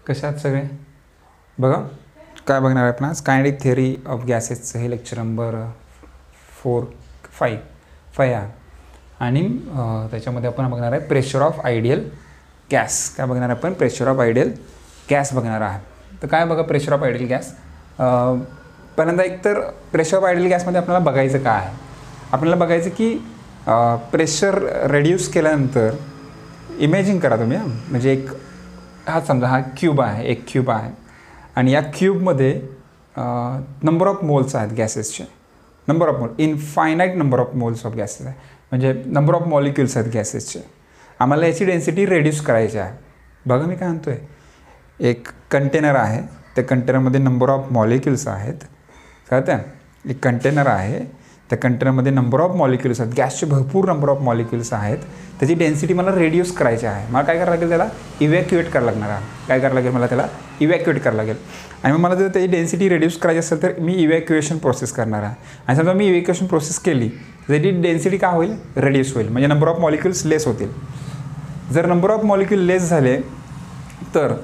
कशात सगळे बघा काय बघणार आहे आपण आज कायनेटिक थिअरी ऑफ गॅसेसचं हे लेक्चर नंबर 5 आहे आणि त्याच्यामध्ये आपण बघणार आहे प्रेशर ऑफ आयडियल गॅस. काय बघणार आहे आपण? प्रेशर ऑफ आयडियल गॅस बघणार आहे. तर काय बघा प्रेशर ऑफ आयडियल गॅस. पहिल्यांदा एक तर प्रेशर ऑफ आयडियल गॅसमध्ये आपल्याला बघायचं काय आहे, आपल्याला बघायचं की प्रेशर रेड्यूस केल्यानंतर इमॅजिन करा तुम्ही म्हणजे एक हा समजा हा क्यूब आहे, एक क्यूब आहे आणि या क्यूबमध्ये नंबर ऑफ मोल्स आहेत गॅसेसचे, number of mole infinite number of moles of gases आहे म्हणजे नंबर ऑफ मॉलिक्युल्स आहेत गॅसेसचे. आम्हाला याची डेन्सिटी रेड्यूस करायची आहे. बघा मी काय म्हणतो आहे, एक कंटेनर आहे, त्या कंटेनरमध्ये नंबर ऑफ मॉलिक्युल्स आहेत, कळतं? एक कंटेनर आहे, त्या कंटेनरमध्ये नंबर ऑफ मॉलिक्युल्स आहेत, गॅसचे भरपूर नंबर ऑफ मॉलिक्युल्स आहेत, त्याची डेन्सिटी मला रेड्यूस करायची आहे. मला काय करावं लागेल, त्याला इव्हॅक्युएट करावं लागणार आहे. काय करावं लागेल मला? त्याला इव्हॅक्युएट करावं लागेल. आणि मग मला जर त्याची डेन्सिटी रेड्यूस करायची असेल तर मी इव्हॅक्युएशन प्रोसेस करणार आहे. आणि समजा मी इव्हॅक्युएशन प्रोसेस केली तर त्याची डेन्सिटी काय होईल? रेड्यूस होईल, म्हणजे नंबर ऑफ मॉलिक्युल्स लेस होतील. जर नंबर ऑफ मॉलिक्युल लेस झाले तर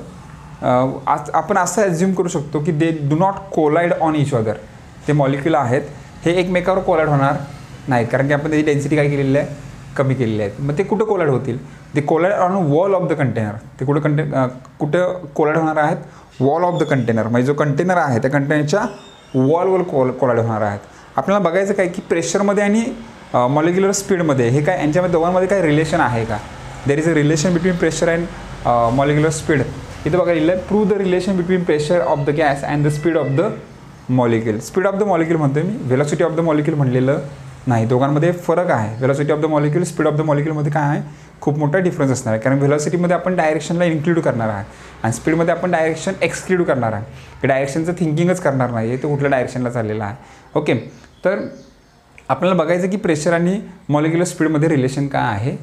आपण असं ॲज्युम करू शकतो की they do not collide on each other. ते मॉलिक्युल आहेत हे एकमेकावर कोलाइड होणार नाहीत, कारण की आपण त्याची डेन्सिटी काय केलेली आहे? कमी केलेली आहे. मग ते कुठं कोलाइड होतील? ते collide on wall of the container. ते कुठं कोलाइड होणार आहेत? वॉल ऑफ द कंटेनर, म्हणजे जो कंटेनर आहे त्या कंटेनरच्या वॉलवर कोलाइड होणार आहेत. आपल्याला बघायचं काय की प्रेशरमध्ये आणि मॉलिक्युलर स्पीडमध्ये हे काय यांच्यामध्ये दोघांमध्ये काय रिलेशन आहे का? There is a relation between pressure and molecular speed. इथं बघा लिहिलं आहे, prove the relation between pressure of the gas and the speed of the molecule. Speed of the molecule म्हणतोय मी, व्हेलॉसिटी ऑफ द मॉलिक्युल म्हणलेलं नाही. दोघांमध्ये फरक आहे. Velocity of the molecule, speed of the मॉलिक्युलमध्ये काय आहे? खूप मोठा डिफरन्स असणार आहे. कारण व्हेलॉसिटीमध्ये आपण डायरेक्शनला इन्क्लूड करणार आहे आणि स्पीडमध्ये आपण डायरेक्शन एक्सक्लूड करणार आहे. ते डायरेक्शनचं थिंकिंगच करणार नाही आहे, तो कुठल्या डायरेक्शनला चाललेला आहे. ओके, तर आपल्याला बघायचं की प्रेशर आणि मॉलिक्युलर स्पीडमध्ये रिलेशन काय आहे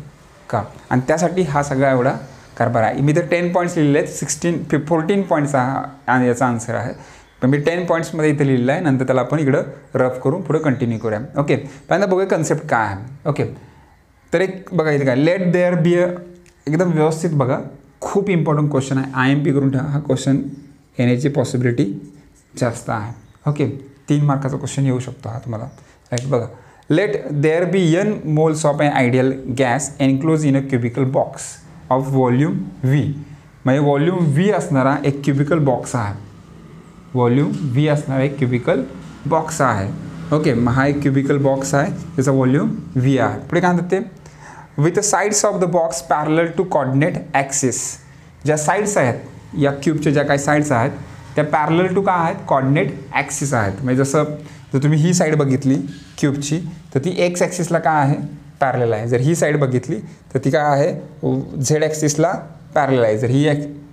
का, आणि त्यासाठी हा सगळा एवढा कारभार आहे. मी तर 10 पॉईंट्स लिहिलेले आहेत. 14 पॉईंट्सचा हा याचा आन्सर आहे, पण मी 10 पॉईंट्समध्ये इथं लिहिलेलं आहे. नंतर त्याला आपण इकडं रफ करून पुढे कंटिन्यू करूया. ओके, पहिल्यांदा बघूया कन्सेप्ट काय आहे. ओके, तर एक बघायचं काय, लेट देअर बी अ, एकदम व्यवस्थित बघा, खूप इम्पॉर्टंट क्वेश्चन आहे. IMP करून ठेवा, हा क्वेश्चन येण्याची पॉसिबिलिटी जास्त आहे. ओके, 3 मार्काचा क्वेश्चन येऊ शकतो हा तुम्हाला. राईट, बघा, let there be n moles of an ideal gas enclose in a cubical box of volume V. म्हणजे व्हॉल्यूम V असणारा एक क्युबिकल बॉक्स आहे. व्हॉल्यूम V असणारा एक क्युबिकल बॉक्स आहे. ओके, मग हा एक क्युबिकल बॉक्स आहे, त्याचा व्हॉल्यूम V आहे. पुढे काय म्हणतात ते, with the sides of the box parallel to coordinate axis. ज्या साईड्स आहेत या क्यूबच्या, ज्या काही साईड्स आहेत त्या पॅरलल टू काय आहेत? कॉर्डिनेट ॲक्सिस आहेत. म्हणजे जसं जर तुम्ही ही साईड बघितली क्यूबची तर ती एक्स ॲक्सिसला काय आहे? पॅरलल आहे. जर ही साईड बघितली तर ती काय आहे? झेड ॲक्सिसला पॅरलल आहे. जर ही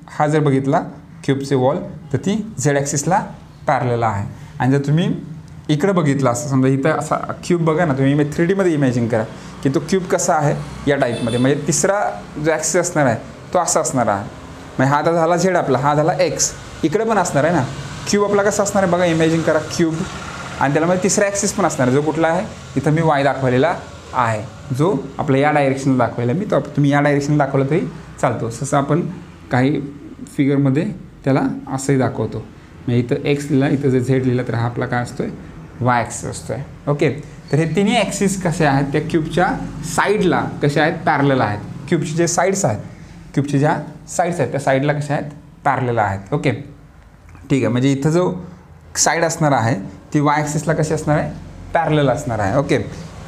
हा जर बघितला क्यूबचे वॉल तर ती झेड ॲक्सिसला पॅरलल आहे. आणि जर तुम्ही इकडं बघितलं असं समजा इथं असा क्यूब बघा ना तुम्ही, 3Dमध्ये इमॅजिन करा की तो क्यूब कसा आहे या टाईपमध्ये. म्हणजे तिसरा जो ॲक्सिस असणार आहे तो असा असणार आहे. म्हणजे हा आता झाला झेड आपला, हा झाला एक्स, इकडे पण असणार आहे ना. क्यूब आपला कसा असणार आहे बघा, इमॅजिन करा क्यूब, आणि त्याला म्हणजे तिसरा ॲक्सिस पण असणार आहे. जो कुठला आहे? इथं मी वाय दाखवलेला आहे, जो आपल्या या डायरेक्शनला दाखवलेला मी, तो तुम्ही या डायरेक्शनला दाखवलं तरी चालतो. तसं आपण काही फिगरमध्ये त्याला असंही दाखवतो. म्हणजे इथं एक्स लिहिला, इथं जर झेड लिहिला तर हा आपला काय असतोय? वाय ॲक्सिस असतोय. ओके, तर हे तिन्ही ॲक्सिस कसे आहेत? त्या क्यूबच्या साईडला कसे आहेत? पॅरलल आहेत. क्यूबचे जे साईड्स आहेत, क्यूबच्या ज्या साईड्स आहेत त्या साईडला कशा आहेत? पॅरलल आहेत. ओके, ठीक आहे. म्हणजे इथं जो साईड असणार आहे ती वाय ॲक्सिसला कशी असणार आहे? पॅरलल असणार आहे. ओके,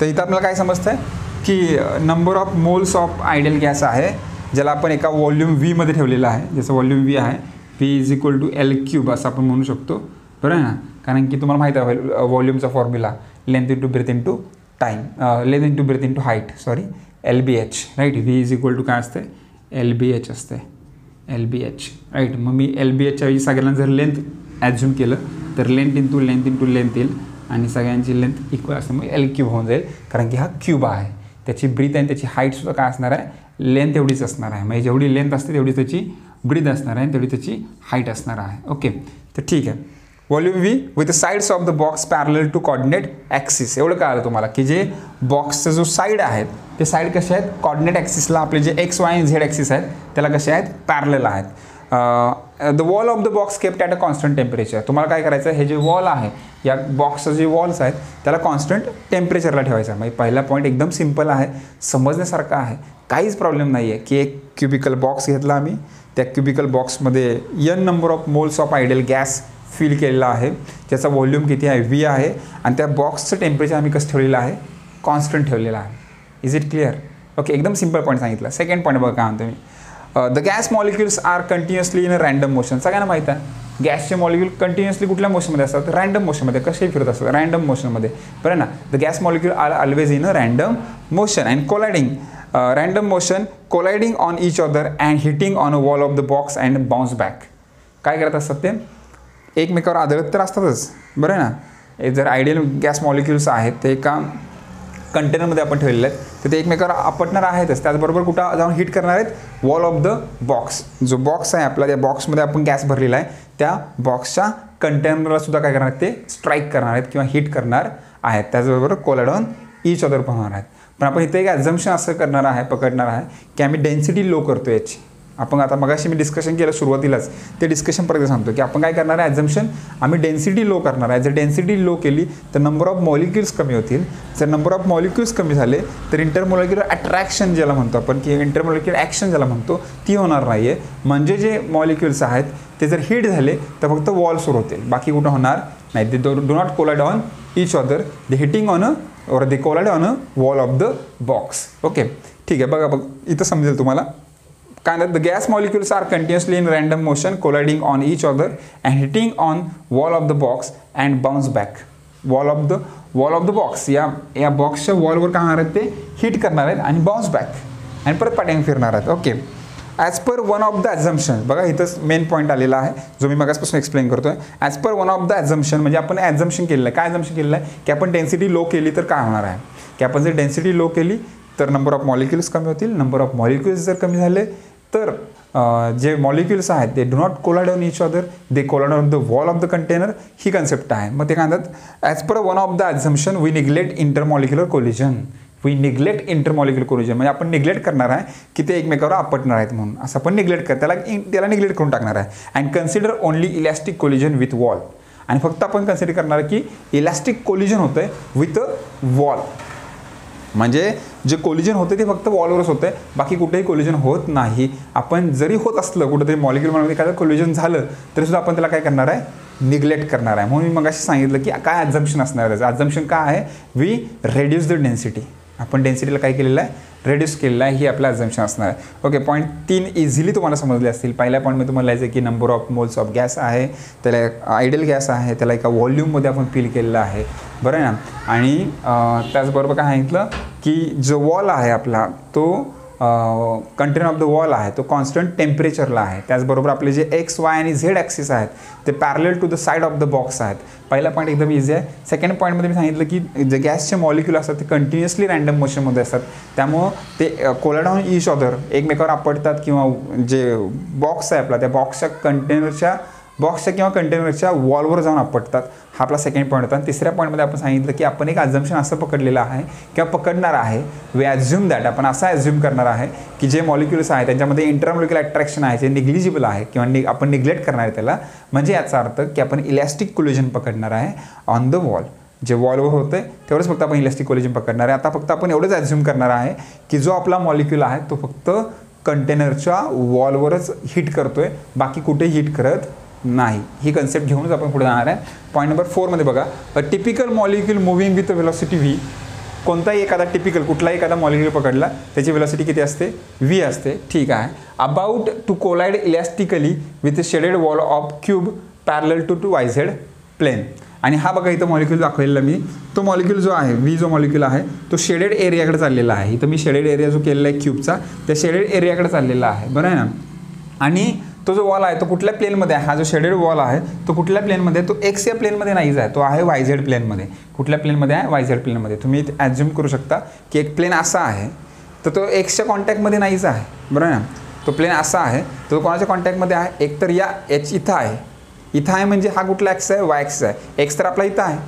तर इथं आपल्याला काय समजतं आहे की number of moles of ideal gas आहे, ज्याला आपण एका व्हॉल्यूम व्हीमध्ये ठेवलेला आहे. ज्याचं व्हॉल्यूम V आहे, V = L³ असं आपण म्हणू शकतो, बरोबर ना. कारण की तुम्हाला माहीत आहे व्हॉल्यूमचा formula length into breadth into time, length into breadth into height, sorry LBH, right. V काय असते? LBH असते, LBH, राईट. मग मी LBHच्या वेळी सगळ्यांना जर लेंथ ॲज्युम केलं तर लेंथ इंटू लेंथ येईल आणि सगळ्यांची लेंथ इक्वल असल्यामुळे L³ होऊन जाईल. कारण की हा क्यूब आहे, त्याची ब्रीथ आणि त्याची हाईटसुद्धा काय असणार आहे? लेंथ एवढीच असणार आहे. म्हणजे जेवढी लेंथ असते तेवढी त्याची ब्रीथ असणार आहे, तेवढी त्याची हाईट असणार आहे. ओके, तर ठीक आहे. Volume V with the sides of the box parallel to coordinate axis. एवढं कळालं तुम्हाला की जे बॉक्सचं जो साईड आहेत ते साईड कसे आहेत? कॉर्डिनेट ॲक्सिसला आपले जे एक्स वाय आणि झेड ॲक्सिस आहेत त्याला कसे आहेत? पॅरलल आहेत. The wall of the box kept at a constant temperature. तुम्हाला काय करायचं आहे, हे जे वॉल आहे या बॉक्सचं जे वॉल्स आहेत त्याला कॉन्स्टंट टेम्परेचरला ठेवायचं आहे. म्हणजे पहिला पॉईंट एकदम सिम्पल आहे, समजण्यासारखा आहे, काहीच प्रॉब्लेम नाही आहे की एक क्युबिकल बॉक्स घेतला आम्ही, त्या क्युबिकल बॉक्समध्ये n number of moles of ideal gas fill केलेला आहे, ज्याचा व्हॉल्यूम किती आहे V आहे, आणि त्या बॉक्सचं टेम्परेचर आम्ही कसं ठेवलेलं आहे, कॉन्स्टंट ठेवलेलं आहे. Is it clear? ओके, एकदम सिम्पल पॉईंट सांगितलं. सेकंड पॉईंट बघा काय म्हणतो मी, the gas molecules are continuously in a random motion. सगळ्यांना माहीत आहे गॅसचे मॉलिक्यूल कंटिन्युअसली कुठल्या मोशनमध्ये असतात, रँडम मोशनमध्ये. कसे फिरत असतात, रँडम मोशनमध्ये, बरं ना. The gas molecule are always in a random motion and colliding, random motion colliding on each other and hitting on a wall of the box and bounce back. काय करत असतात ते, एकमेकावर आदळत तर असतातच, बरं ना. जर आयडियल गॅस मॉलिक्युल्स आहेत ते एका कंटेनरमध्ये आपण ठेवलेले आहेत, तर ते एकमेकावर आपटणार आहेतच, त्याचबरोबर कुठं जाऊन हिट करणार आहेत, वॉल ऑफ द बॉक्स. जो बॉक्स आहे आपला, त्या बॉक्समध्ये आपण गॅस भरलेला आहे, त्या बॉक्सच्या कंटेनरला सुद्धा काय करणार आहेत, ते स्ट्राईक करणार आहेत किंवा हिट करणार आहेत, त्याचबरोबर कोलायड ऑन ईच अदर होणार आहेत. पण आपण इथे एक ॲझम्पशन असं करणार आहे, पकडणार आहे की आम्ही डेन्सिटी लो करतो याची. आपण आता मगाशी मी डिस्कशन केलं सुरुवातीलाच, ते डिस्कशन परत सांगतो की आपण काय करणार आहे, ॲझम्पशन आम्ही डेन्सिटी लो करणार आहे. जर डेन्सिटी लो केली तर नंबर ऑफ मॉलिक्युल्स कमी होतील. जर नंबर ऑफ मॉलिक्युल्स कमी झाले तर इंटरमॉलिक्युलर अट्रॅक्शन ज्याला म्हणतो आपण, की इंटरमॉलिक्युलर ॲक्शन ज्याला म्हणतो, ती होणार नाही आहे. म्हणजे जे मॉलिक्युल्स आहेत ते जर हिट झाले तर फक्त वॉल सुरू होतील, बाकी कुठं होणार नाही. They do not collide on each other, they hitting on a और they collide on a wall of the box. Okay, ठीक आहे. बघा इथं समजेल तुम्हाला. The gas molecules are continuously in random motion colliding on each other and hitting on wall of the box and bounce back. Wall of the box, या बॉक्सच्या वॉलवर काय होणार आहेत, ते हिट करणार आहेत आणि बाउन्स बॅक आणि परत पाठीमागे फिरणार आहेत. Okay, as per one of the assumption, बघा इथंच मेन पॉईंट आलेला आहे जो मी मगासपासून एक्सप्लेन करतो आहे. As per one of the assumption म्हणजे आपण ॲझम्पशन केलेलं आहे. काय ॲझम्पशन केलेलं आहे की आपण डेन्सिटी लो केली तर काय होणार आहे, की आपण जर डेन्सिटी लो केली तर नंबर ऑफ मॉलिक्युल्स कमी होतील. नंबर ऑफ मॉलिक्युल्स जर कमी झाले तर जे मॉलिक्युल्स आहेत ते do not collide on each other, they collide on the wall of the container. ही कन्सेप्ट आहे. मग ते काय म्हणतात, as per one of the assumption we neglect intermolecular collision. We neglect intermolecular collision म्हणजे आपण निग्लेक्ट करणार आहे की ते एकमेकावर आपटणार आहेत म्हणून, असं आपण निग्लेक्ट त्याला निग्लेक्ट करून टाकणार आहे. And consider only elastic collision with wall. आणि फक्त आपण कन्सिडर करणार की इलॅस्टिक कोलिजन होतं आहे विथ वॉल. म्हणजे जे कोलिजन होते ते फक्त वॉलवरच होतं आहे, बाकी कुठेही कोलिजन होत नाही. आपण जरी होत असलं कुठंतरी मॉलिक्युलमध्ये एखादं कोलिजन झालं तरीसुद्धा आपण त्याला काय करणार आहे, निग्लेक्ट करणार आहे. म्हणून मी मगाशी सांगितलं की काय ॲझम्पशन असणार आहे. ॲझम्पशन काय आहे, वी रेड्यूस द डेन्सिटी. आपण डेन्सिटीला काय केलेलं आहे, रेड्यूस केलेलं आहे. ही आपलं ॲझम्पशन असणार आहे. ओके, पॉईंट 3 इझिली तुम्हाला समजले असतील. पहिल्या पॉईंटमध्ये तुम्हाला लिहायचं की number of moles of gas आहे, त्याला आयडियल गॅस आहे, त्याला एका व्हॉल्यूममध्ये आपण फिल केलेलं आहे, बरं ना. आणि त्याचबरोबर काय सांगितलं की जो वॉल आहे आपला तो कंटेनर ऑफ द वॉल आहे तो कॉन्स्टंट टेम्परेचरला आहे. त्याचबरोबर आपले जे एक्स वाय आणि झेड ॲक्सिस आहेत ते parallel to the side of the box आहेत. पहिला पॉईंट एकदम इझी आहे. सेकंड पॉईंटमध्ये मी सांगितलं की जे गॅसचे मॉलिक्यूल असतात ते कंटिन्युअसली रँडम मोशनमध्ये असतात, त्यामुळं ते कोलाइड ऑन इच अदर, एकमेकावर आपटतात किंवा जे बॉक्स आहे आपला त्या बॉक्सच्या किंवा कंटेनरच्या वॉलवर जाऊन आपटतात. हा आपला सेकंड पॉईंट होता. आणि तिसऱ्या पॉईंटमध्ये आपण सांगितलं की आपण एक ॲझम्पशन असं पकडलेलं आहे किंवा पकडणार आहे, वी ॲझ्युम दॅट, आपण असं ॲझ्युम करणार आहे की जे मॉलिक्युल्स आहे त्यांच्यामध्ये इंटरमॉलिक्युलर अट्रॅक्शन आहे जे निग्लिजिबल आहे किंवा आपण निग्लेक्ट करणार आहे त्याला. म्हणजे याचा अर्थ की आपण इलॅस्टिक कोलिजन पकडणार आहे ऑन द वॉल. जे वॉलवर होतं तेवढंच फक्त आपण इलॅस्टिक कोलिजन पकडणार आहे. आता फक्त आपण एवढंच ॲझ्युम करणार आहे की जो आपला मॉलिक्यूल आहे तो फक्त कंटेनरच्या वॉलवरच हिट करतोय, बाकी कुठे हिट करत नाही. ही कन्सेप्ट घेऊनच आपण पुढे जाणार आहे. पॉईंट नंबर 4मध्ये बघा, अ typical molecule moving with velocity V. कोणताही एखादा टिपिकल कुठलाही एखादा मॉलिक्यूल पकडला त्याची व्हेलॉसिटी किती असते, व्ही असते, ठीक आहे. About to collide elastically with shaded wall of cube parallel to y z plane. आणि हा बघा इथं मॉलिक्यूल दाखवलेला मी, तो मॉलिक्यूल जो आहे व्ही जो मॉलिक्यूल आहे तो शेडेड एरियाकडे चाललेला आहे. इथं मी शेडेड एरिया जो केलेला आहे क्यूबचा त्या शेडेड एरियाकडे चाललेला आहे, बरं आहे ना. आणि तो जो वॉल आहे तो कुठल्या प्लेनमध्ये आहे, हा जो शेडेड वॉल आहे तो कुठल्या प्लेनमध्ये, तो एक्स या प्लेनमध्ये नाहीच आहे, तो आहे वाय झेड प्लेनमध्ये. कुठल्या प्लेनमध्ये आहे, वाय झेड प्लेनमध्ये. तुम्ही ॲझ्युम करू शकता की एक प्लेन असा आहे तर तो एक्सच्या कॉन्टॅक्टमध्येच नाहीच आहे, बरं ना. तो प्लेन असा आहे तो कोणाच्या कॉन्टॅक्टमध्ये आहे, एकतर या एच इथं आहे म्हणजे हा कुठला ॲक्स आहे, वाय ॲक्स आहे. एक्स तर आपला इथं आहे,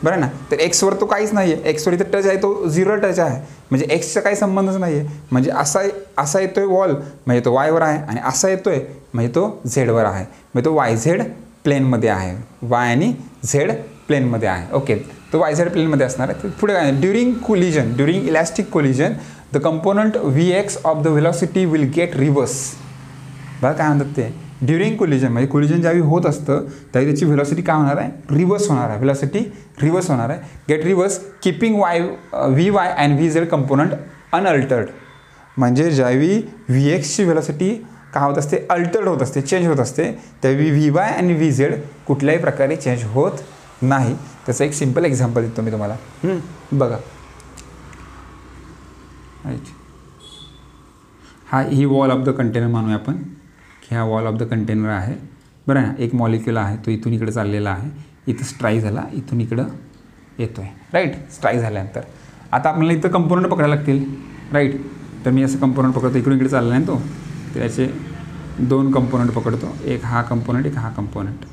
बरं ना. तर एक्सवर तो काहीच नाही आहे, एक्सवर इथं टच आहे तो 0 टच आहे, म्हणजे एक्सचा काही संबंधच नाही आहे. म्हणजे असा येतोय वॉल म्हणजे तो वायवर आहे, आणि असा येतोय म्हणजे तो झेडवर आहे, म्हणजे तो वाय झेड प्लेनमध्ये आहे, वाय आणि झेड प्लेनमध्ये आहे. ओके, तो वाय झेड प्लेनमध्ये असणार आहे. पुढे काय, during elastic collision the component Vx of the velocity will get reverse. बघा काय म्हणतात ते, ड्युरिंग कोलिजन म्हणजे कोलिजन ज्यावेळी होत असतं त्यावेळी त्याची व्हेलॉसिटी काय होणार आहे, रिव्हर्स होणार आहे, व्हेलॉसिटी रिव्हर्स होणार आहे. Get reverse keeping Vy and Vz component unaltered. म्हणजे ज्यावेळी Vxची व्हेलॉसिटी काय होत असते, अल्टर्ड होत असते, चेंज होत असते, त्यावेळी Vy आणि Vz कुठल्याही प्रकारे चेंज होत नाही. त्याचं एक सिम्पल एक्झाम्पल देतो मी तुम्हाला. बघा, ही वॉल ऑफ द कंटेनर मानूया आपण की हा वॉल ऑफ द कंटेनर आहे. बरं ना. एक मॉलिक्यूल आहे तो इथून इकडे चाललेला आहे, इथं स्ट्राईक झाला, इथून इकडं येतो आहे, राईट. स्ट्राईक झाल्यानंतर आता आपल्याला इथं कंपोनंट पकडायला लागतील, राईट. तर मी असं कंपोनंट पकडतो, इकडून इकडे चालला आहे तो, त्याचे 2 कंपोनंट पकडतो, एक हा कंपोनंट, एक हा कंपोनंट,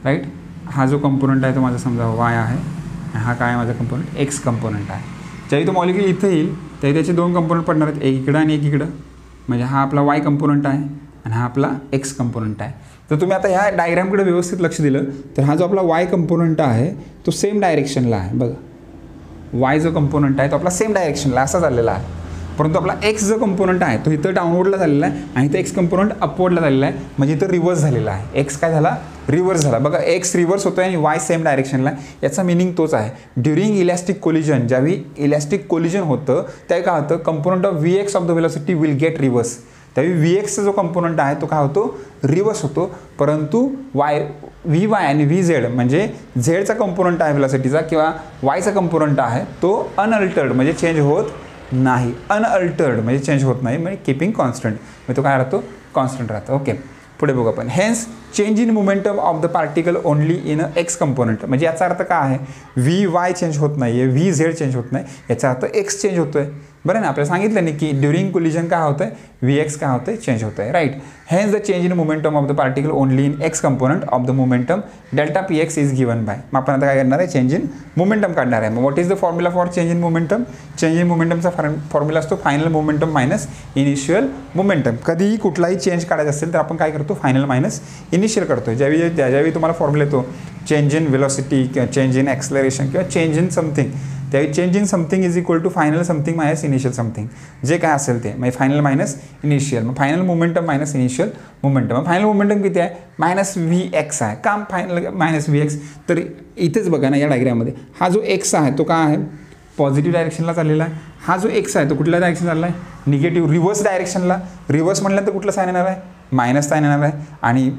राईट. हा जो कंपोनंट आहे तो माझा समजा वाय आहे, हा काय माझा कंपोनंट एक्स कंपोनंट आहे. ज्यावेळी तो मॉलिक्यूल इथं येईल त्यावेळी त्याचे 2 कंपोनंट पडणार आहेत, एक इकडं आणि एक इकडं. म्हणजे हा आपला वाय कंपोनंट आहे आणि हा आपला एक्स कंपोनंट आहे. तर तुम्ही आता ह्या डायग्रामकडे व्यवस्थित लक्ष दिलं तर हा जो आपला वाय कंपोनंट आहे तो सेम डायरेक्शनला आहे. बघा, वाय जो कंपोनंट आहे तो आपला सेम डायरेक्शनला असा चाललेला आहे, परंतु आपला एक्स जो कंपोनंट आहे तो इथं डाऊनवर्डला झालेला आहे आणि इथं एक्स कंपोनंट अपवर्डला झालेला आहे, म्हणजे इथं रिव्हर्स झालेला आहे. एक्स काय झाला, रिव्हर्स झाला. बघा, एक्स रिव्हर्स होतो आणि वाय सेम डायरेक्शनला आहे. याचा मिनिंग तोच आहे. ड्युरिंग इलॅस्टिक कोलिजन, ज्यावेळी इलॅस्टिक कोलिजन होतं त्यावेळी काय होतं, component of Vx of the velocity will get reverse. त्यावेळी Vxचा जो कंपोनंट आहे तो काय होतो, रिव्हर्स होतो, परंतु Vy आणि Vz म्हणजे झेडचा कंपोनंट आहे व्हेलॉसिटीचा किंवा वायचा कंपोनंट आहे तो अनअल्टर्ड म्हणजे चेंज होत नाही. अनअल्टर्ड म्हणजे चेंज होत नाही, म्हणजे कीपिंग कॉन्स्टंट, म्हणजे तो काय राहतो, कॉन्स्टंट राहतो. ओके, पुढे बघू आपण. Hence change in momentum of the particle only in X component. म्हणजे याचा अर्थ काय आहे, Vy चेंज होत नाही आहे, Vz चेंज होत नाही, याचा अर्थ एक्स चेंज होतो आहे. बरं ना. आपल्याला सांगितलं नाही की ड्युरिंग कोलिजन काय होतं आहे, Vx काय होतं आहे, चेंज होतं आहे, right. Hence the change in momentum of the particle only in X component of the momentum delta Px is given by. मग आपण आता काय करणार आहे, चेंज इन मोमेंटम काढणार आहे. मग what is the formula for change in momentum. Change in मोमेंटमचा फॉर्म्युला असतो final momentum minus initial momentum. कधीही कुठलाही चेंज काढायचा असेल तर आपण काय करतो, फायनल मायनस इनिशियल करतो. ज्यावेळी तुम्हाला फॉर्म्युला येतो चेंज इन व्हेलॉसिटी किंवा चेंज इन ॲक्सलरेशन किंवा चेंज इन समथिंग, त्यावेळी change in something is equal to final something minus initial something, जे काय असेल ते. म्हणजे फायनल मायनस इनिशियल, मग final momentum minus initial momentum. मग फायनल मोमेंटम किती आहे, मायनस Vx आहे. का फायनल मायनस Vx, तर इथेच बघा ना या डायग्राममध्ये हा जो एक्स आहे तो काय आहे, पॉझिटिव्ह डायरेक्शनला चाललेला आहे. हा जो एक्स आहे तो कुठल्या डायरेक्शन चालला आहे, निगेटिव्ह रिव्हर्स डायरेक्शनला. रिव्हर्स म्हटल्यानंतर कुठलं साईन येणार आहे, मायनस साईन येणार आहे, आणि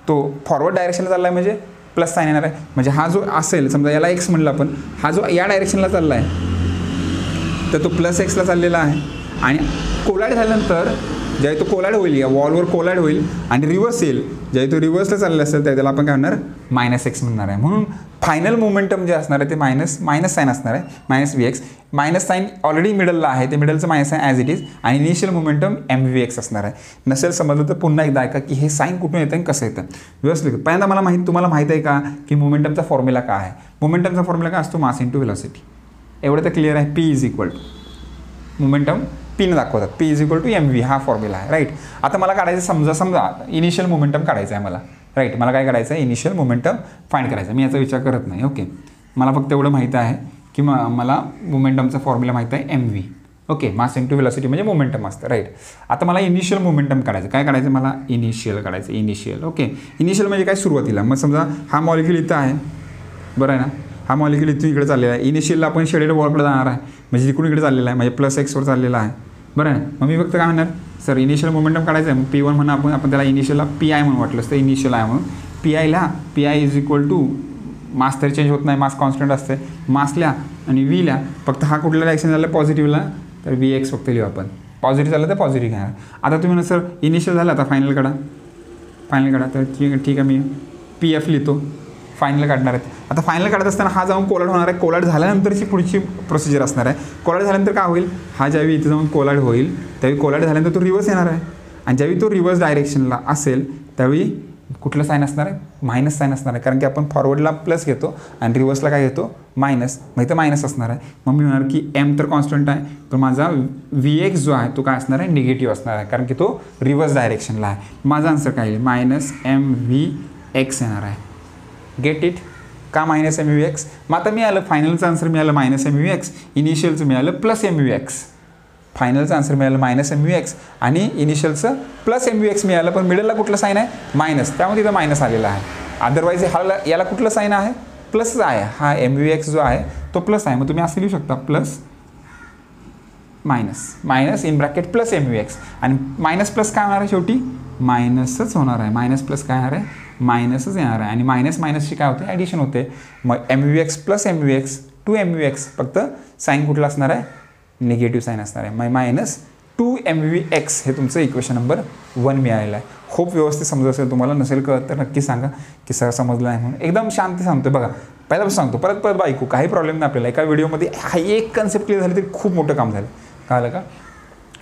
तो फॉरवर्ड डायरेक्शनला चालला आहे म्हणजे प्लस साईन येणार आहे. म्हणजे हा जो असेल समजा याला एक्स म्हणलं आपण, हा जो या डायरेक्शनला चालला आहे तर तो प्लस एक्सला चाललेला आहे. आणि कोलाईड झाल्यानंतर ज्यावेळी तो कोलाईड होईल, या वॉलवर कोलाईड होईल आणि रिव्हर्स येईल, ज्यावेळी तो रिव्हर्सला चाललेला असेल त्याला आपण काय म्हणणार, मायनस एक्स म्हणणार आहे. म्हणून फायनल मोमेंटम जे असणार आहे ते मायनस साईन असणार आहे, minus Vx. Minus sign already मिडलला आहे, ते मिडलचं minus sign as it is, आणि इनिशियल मोमेंटम MVx असणार आहे. नसेल समजलं तर पुन्हा एकदा ऐका की हे साईन कुठून येतं आणि कसं येतं व्यवस्थित. पहिल्यांदा तुम्हाला माहीत आहे का की मोमेंटमचा फॉर्म्युला काय आहे. मोमेंटमचा फॉर्म्युला काय असतो, मास इंटू व्हेलॉसिटी. एवढं तर क्लिअर आहे. P is equal to momentum P ने दाखवतात, P is equal to MV हा फॉर्म्युला आहे, राईट. आता मला काढायचं समजा इनिशियल मोमेंटम काढायचं आहे मला, राईट. मला काय करायचं आहे, इनिशियल मोमेंटम फाइंड करायचं आहे. मी याचा विचार करत नाही. ओके, मला फक्त एवढं माहीत आहे की मला मोमेंटमचा फॉर्म्युला माहीत आहे MV. ओके, मास इंटू व्हेलॉसिटी म्हणजे मोमेंटम असतं, राईट. आता मला इनिशियल मोमेंटम काढायचं. काय काढायचं मला, इनिशियल काढायचं, इनिशियल. ओके, इनिशियल म्हणजे काय, सुरुवातीला. मग समजा हा मॉलिक्यूल इथं आहे, बरं आहे ना. हा मॉलिक्यूल इथून इकडे चाललेला आहे. इनिशियलला आपण शेडेड वॉलकडे जाणार आहे, म्हणजे इकडून इकडे चाललेला आहे, म्हणजे प्लस एक्सवर चाललेला आहे, बरं आहे. मग मी फक्त काय म्हणणार, सर इनिशियल मोमेंटम काढायचं आहे. मग P1 म्हणा आपण त्याला इनिशियलला PI म्हणून वाटलं असतं, इनिशियल आहे म्हणून PI लिहा. PI is equal to mass तरी चेंज होत नाही, मास कॉन्स्टंट असते, मास लिहा आणि V लिहा. फक्त हा कुठला डायरेक्शन झाला पॉझिटिव्हला तर Vx फक्त लिहू आपण. पॉझिटिव्ह झालं तर पॉझिटिव्ह घेणार. आता तुम्ही सर इनिशियल झालं, आता फायनल काढा. तर ठीक आहे मी PF लिहितो, फायनल काढणार आहेत. आता फायनल काढत असताना हा जाऊन कोलाईड होणार आहे. कोलाईड झाल्यानंतरची पुढची प्रोसिजर असणार आहे. कोलाईड झाल्यानंतर काय होईल, हा ज्यावेळी इथे जाऊन कोलाईड होईल त्यावेळी कोलाईड झाल्यानंतर तो रिव्हर्स येणार आहे, आणि ज्यावेळी तो रिव्हर्स डायरेक्शनला असेल त्यावेळी कुठलं साईन असणार आहे, मायनस साईन असणार आहे, कारण की आपण फॉरवर्डला प्लस घेतो आणि रिव्हर्सला काय घेतो, मायनस. मग इथं मायनस असणार आहे. मग मी म्हणणार की एम तर कॉन्स्टंट आहे, तर माझा व्ही एक्स जो आहे तो काय असणार आहे, निगेटिव्ह असणार आहे, कारण की तो रिव्हर्स डायरेक्शनला आहे. माझा आन्सर काय येईल, मायनस एम व्ही एक्स येणार आहे. Get it. का मायनस एम व्ही एक्स? मग आता मिळालं फायनलचं आन्सर मिळालं मायनस एम व्ही एक्स, इनिशियलचं मिळालं प्लस एम व्ही एक्स. फायनलचं आन्सर मिळालं मायनस एम व्ही एक्स आणि इनिशियलचं प्लस एम व्ही एक्स मिळालं, पण मिडलला कुठलं साईन आहे, मायनस, त्यामुळे इथं मायनस आलेला आहे. अदरवाईज याला कुठलं साईन आहे, प्लसच आहे. हा एम व्ही एक्स जो आहे तो प्लस आहे. मग तुम्ही असं लिहू शकता plus minus, minus in bracket plus M V x, आणि मायनस प्लस काय होणार आहे, शेवटी मायनसच होणार आहे. मायनस प्लस काय येणार आहे, मायनसच येणार आहे. आणि मायनस मायनसची काय होते, ॲडिशन होते. मग M V X plus M V X two M V X, फक्त साईन कुठला असणार आहे, निगेटिव्ह साईन असणार आहे. मग मायनस 2 MVX हे तुमचं इक्वेशन नंबर 1 मिळालेलं आहे. खूप व्यवस्थित समजत असेल तुम्हाला, नसेल कळत तर नक्की सांगा की सर समजलं नाही म्हणून. एकदम शांती सांगतो बघा, पहिल्यापासून सांगतो, परत परत ऐकू, काही प्रॉब्लेम नाही आपल्याला. एका व्हिडिओमध्ये हा एक कन्सेप्ट क्लिअर झाली तरी खूप मोठं काम झालं. कळलं का?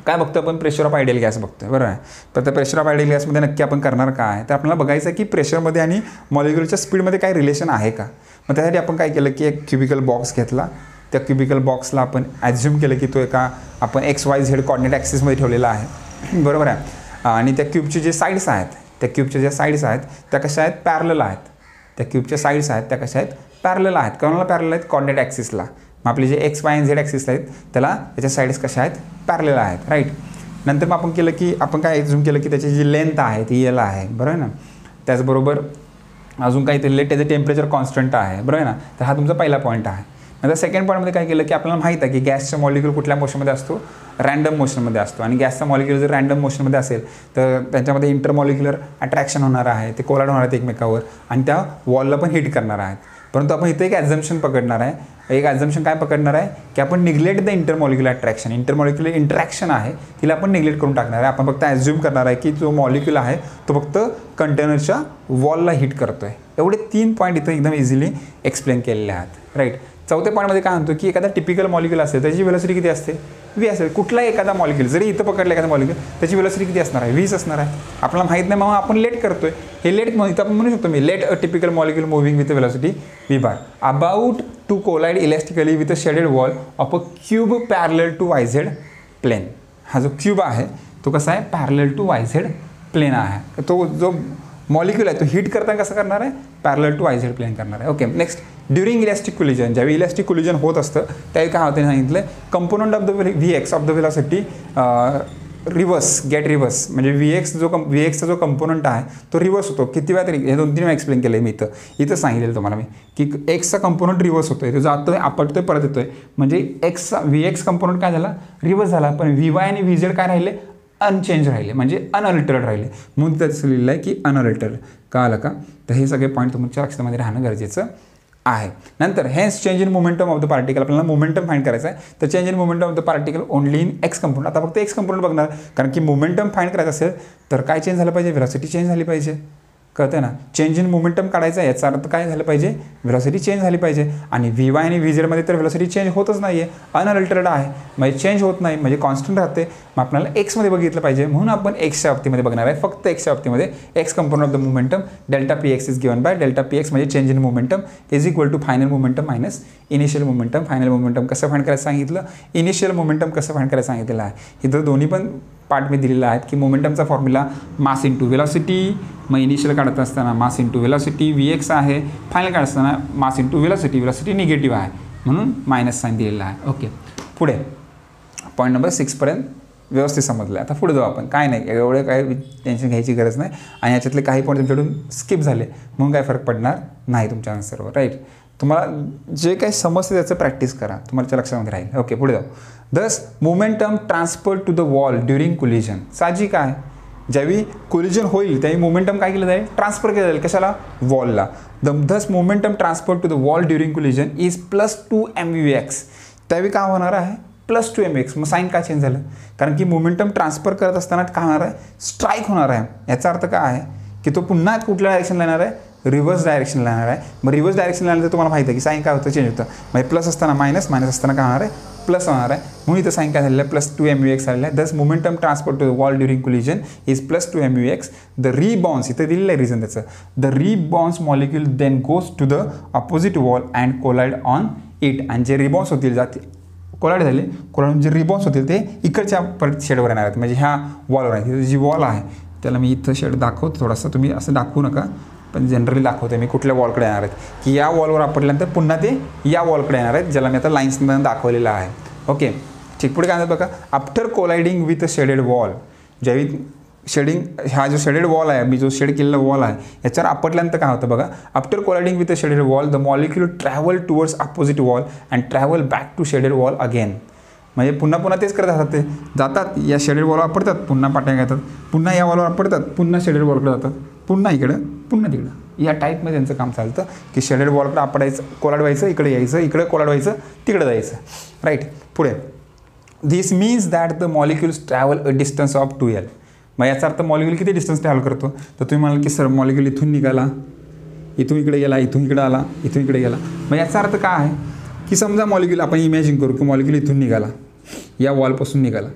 काय बघतो आपण, प्रेशर ऑफ आयडियल गॅस बघतोय, बरोबर आहे. तर त्या प्रेशर ऑफ आयडियल गॅसमध्ये नक्की आपण करणार काय, तर आपल्याला बघायचं आहे की प्रेशरमध्ये आणि मॉलिक्युलच्या स्पीडमध्ये काय रिलेशन आहे का. मग त्यासाठी आपण काय केलं की एक क्युबिकल बॉक्स घेतला. त्या क्युबिकल बॉक्सला आपण ॲझ्युम केलं की तो एका आपण XYZ कॉर्डिनेट ॲक्सिसमध्ये ठेवलेला आहे, बरोबर आहे. आणि त्या क्यूबचे जे साईड्स आहेत, त्या क्यूबच्या ज्या साईड्स आहेत त्या कशा आहेत, पॅरलल आहेत. त्या क्यूबच्या साईड्स आहेत त्या कशा आहेत, पॅरलल आहेत. कोणाला पॅरलल आहेत, कॉर्डिनेट ॲक्सिसला. मग आपले जे X, Y आणि Z ॲक्सिस आहेत त्याला त्याच्या साईड्स कशा आहेत, पॅरलल आहेत, राईट. नंतर मग आपण केलं की आपण काय ॲझ्युम केलं की त्याची जी लेंथ आहे ती L आहे, बरोबर आहे ना. त्याचबरोबर अजून काही ते त्याचं टेम्परेचर कॉन्स्टंट आहे, बरोबर आहे ना. तर हा तुमचा पहिला पॉईंट आहे. नंतर सेकंड पॉईंटमध्ये काय केलं की आपल्याला माहीत आहे की गॅसचा मॉलिक्यूल कुठल्या मोशनमध्ये असतो, रँडम मोशनमध्ये असतो. आणि गॅसचा मॉलिक्यूल जर रँडम मोशनमध्ये असेल तर त्यांच्यामध्ये इंटरमॉलिक्युलर अट्रॅक्शन होणार आहे, ते कोलाइड होणार आहेत एकमेकावर आणि त्या वॉलला पण हिट करणार आहेत. परंतु आपण इथे एक ॲझम्पशन पकडणार आहे. एक ॲझम्पशन काय पकडणार आहे की आपण neglect the intermolecular attraction, intermolecular interaction आहे तिला आपण निग्लेक्ट करून टाकणार आहे. आपण फक्त ॲझ्युम करणार आहे की जो मॉलिक्यूल आहे तो फक्त कंटेनरच्या वॉलला हिट करतो आहे. एवढे 3 पॉईंट इथं एकदम इझिली एक्सप्लेन केलेले आहेत, राईट. चौथ्या पॉईंटमध्ये काय म्हणतो की एखादा टिपिकल मॉलिक्यूल असेल त्याची वेलोसिटी किती असते, V असेल. कुठलाही एखादा मॉलिक्यूल जरी इथं पकडलं एखादा मॉलिक्यूल त्याची वेलोसिटी किती असणार आहे, 20 असणार आहे. आपल्याला माहीत नाही, मग आपण लेट करतोय. हे लेट इथं आपण म्हणू शकतो मी, let a typical molecule moving with velocity V bar about to collide elastically with a shaded wall of a cube parallel to YZ plane. हा जो क्यूब आहे तो कसा आहे, पॅरलल टू YZ प्लेन आहे. तो जो मॉलिक्यूल आहे तो हिट करताना कसं करणार आहे, पॅरलल टू YZ प्लेन करणार आहे. Okay, next during elastic collision, ज्यावेळी इलेस्टिक कोलिजन होत असतं त्यावेळी काय होतं सांगितलं, component of the VX of the velocity reverse, get reverse. म्हणजे VXचा जो कंपोनंट आहे तो रिव्हर्स होतो. किती वेळा तरी, हे 2-3 वेळा एक्सप्लेन केलं आहे मी इथं सांगितलेलं तुम्हाला मी की Xचा कंपोनंट रिव्हर्स होतोय, तो जातोय आपटतोय परत येतोय. म्हणजे VX कंपोनंट काय झाला, रिव्हर्स झाला. पण VY आणि VZ काय राहिले, अनचेंज राहिले, म्हणजे अनअल्टर्ड राहिले. म्हणून त्याचं लिहिलं आहे की अनअल्टर्ड. कळालं का? तर हे सगळे पॉईंट तुमच्या लक्षामध्ये राहणं गरजेचं आहे. नंतर hence change in momentum of the particle, आपल्याला मोमेंटम फाइंड करायचं आहे. तर change in momentum of the particle only in X component. आता फक्त X कंपोनंट बघणार, कारण की मोमेंटम फाइंड करायचं असेल तर काय चेंज झालं पाहिजे, वेलोसिटी चेंज झाली पाहिजे. कळतं ना, चेंज इन मोमेंटम काढायचा आहे याचा अर्थ काय झालं पाहिजे, वेलोसिटी चेंज झाली पाहिजे. आणि VY आणि VZमध्ये तर वेलोसिटी चेंज होतच नाही आहे, अनअल्टर्ड आहे, म्हणजे चेंज होत नाही, म्हणजे कॉन्स्टंट राहते. मग आपल्याला Xमध्ये बघितलं पाहिजे, म्हणून आपण Xच्या बाबतीमध्ये बघणार आहे. फक्त Xच्या बाबतीमध्ये X component of the momentum delta PX is given by delta PX म्हणजे change in momentum is equal to final momentum minus initial momentum. Final momentum कसं फाइंड करायचं सांगितलं, इनिशियल मोमेंटम कसं फाइंड करायचं सांगितलेलं आहे. इथं दोन्ही पण पार्ट मी दिलेला आहेत की मोमेंटमचा फॉर्म्युला मास इंटू वेलोसिटी. मग इनिशियल काढत असताना मास इंटू वेलोसिटी VX आहे, फायनल काढत असताना mass into velocity, velocity negative आहे म्हणून मायनस साईन दिलेला आहे. ओके, पुढे पॉईंट नंबर 6 पर्यंत व्यवस्थित समजलं. आता पुढे जाऊ आपण. काय नाही, एवढं काय टेन्शन घ्यायची गरज नाही. आणि याच्यातले काही पॉईंट तुमच्याकडून स्किप झाले म्हणून काय फरक पडणार नाही तुमच्या आन्सरवर, राईट. तुम्हाला जे काही समजते त्याचं प्रॅक्टिस करा, तुम्हाला लक्षामध्ये राहील. ओके, पुढे जाऊ. Thus momentum transfer to the wall during collision. साहजिक आहे, ज्यावेळी कोलिजन होईल त्यावेळी मोमेंटम काय केलं जाईल, ट्रान्सफर केलं जाईल. कशाला, वॉलला. Thus momentum transfer to the wall during collision is +2 MVX. त्यावेळी काय होणार आहे, +2 MVX. मग साईन काय चेंज झालं, कारण की मोमेंटम ट्रान्सफर करत असताना काय होणार आहे, स्ट्राईक होणार आहे. याचा अर्थ काय आहे की तो पुन्हा कुठल्या डायरेक्शनला येणार आहे, रिव्हर्स डायरेक्शनला येणार आहे. मग रिव्हर्स डायरेक्शनला आल्यानंतर तुम्हाला माहिती आहे की साईन काय होतं, चेंज होतं. म्हणजे प्लस असताना मायनस, मायनस असताना काय होणार आहे, प्लस होणार आहे. म्हणून इथं साईन काय झालेलं आहे, +2 MUX आलेलं आहे. Thus momentum transfer to the wall during collision is +2 MUX. The rebound, इथं दिलेलं आहे रिझन त्याचं, the rebound molecule then goes to the opposite wall and collide on it. आणि जे रिबाउन्स होतील, जाते कोलाइड झाले, कोलाइड जे रिबाउन्स होतील ते इकडच्या परत शेडवर येणार आहेत, म्हणजे ह्या वॉलवर आहे. जी वॉल आहे त्याला मी इथं शेड दाखवतो थोडासा, तुम्ही असं दाखवू नका, पण जनरली दाखवते मी कुठल्या वॉलकडे येणार आहेत, की या वॉलवर आपटल्यानंतर पुन्हा ते या वॉलकडे येणार आहेत, ज्याला मी आता लाईन्सनं दाखवलेलं आहे. ओके, ठीक. पुढे काय म्हणतात बघा, after colliding with a shaded wall, ज्यावेळी शेडिंग, हा जो शेडेड वॉल आहे, मी जो शेड केलेला वॉल आहे याच्यावर आपटल्यानंतर काय होतं बघा, after colliding with a shaded wall the molecule travel towards opposite wall and travel back to shaded wall again. म्हणजे पुन्हा पुन्हा तेच करत असतात, ते जातात या शेडेड वॉलवर आपटतात, पुन्हा पाट्या घेतात, पुन्हा या वॉलवर आपटतात, पुन्हा शेडेड वॉलकडे जातात, पुन्हा इकडं, पुन्हा तिकडं. या टाईपमध्ये त्यांचं काम चालतं की शेडेड वॉलकडे आपटायचं, कोलाइड व्हायचं, इकडे यायचं, इकडे कोलाइड व्हायचं, तिकडे जायचं. राईट. पुढे, this means that the molecules travel a distance of 2L. मग याचा अर्थ मॉलिक्यूल किती डिस्टन्स ट्रॅव्हल करतो, तर तुम्ही म्हणाल की सर मॉलिक्यूल इथून निघाला, इथून इकडे गेला, इथून इकडे आला, इथून इकडे गेला. मग याचा अर्थ काय आहे की समजा मॉलिक्यूल, आपण इमॅजिन करू की मॉलिक्यूल इथून निघाला, या वॉलपासून निघाला,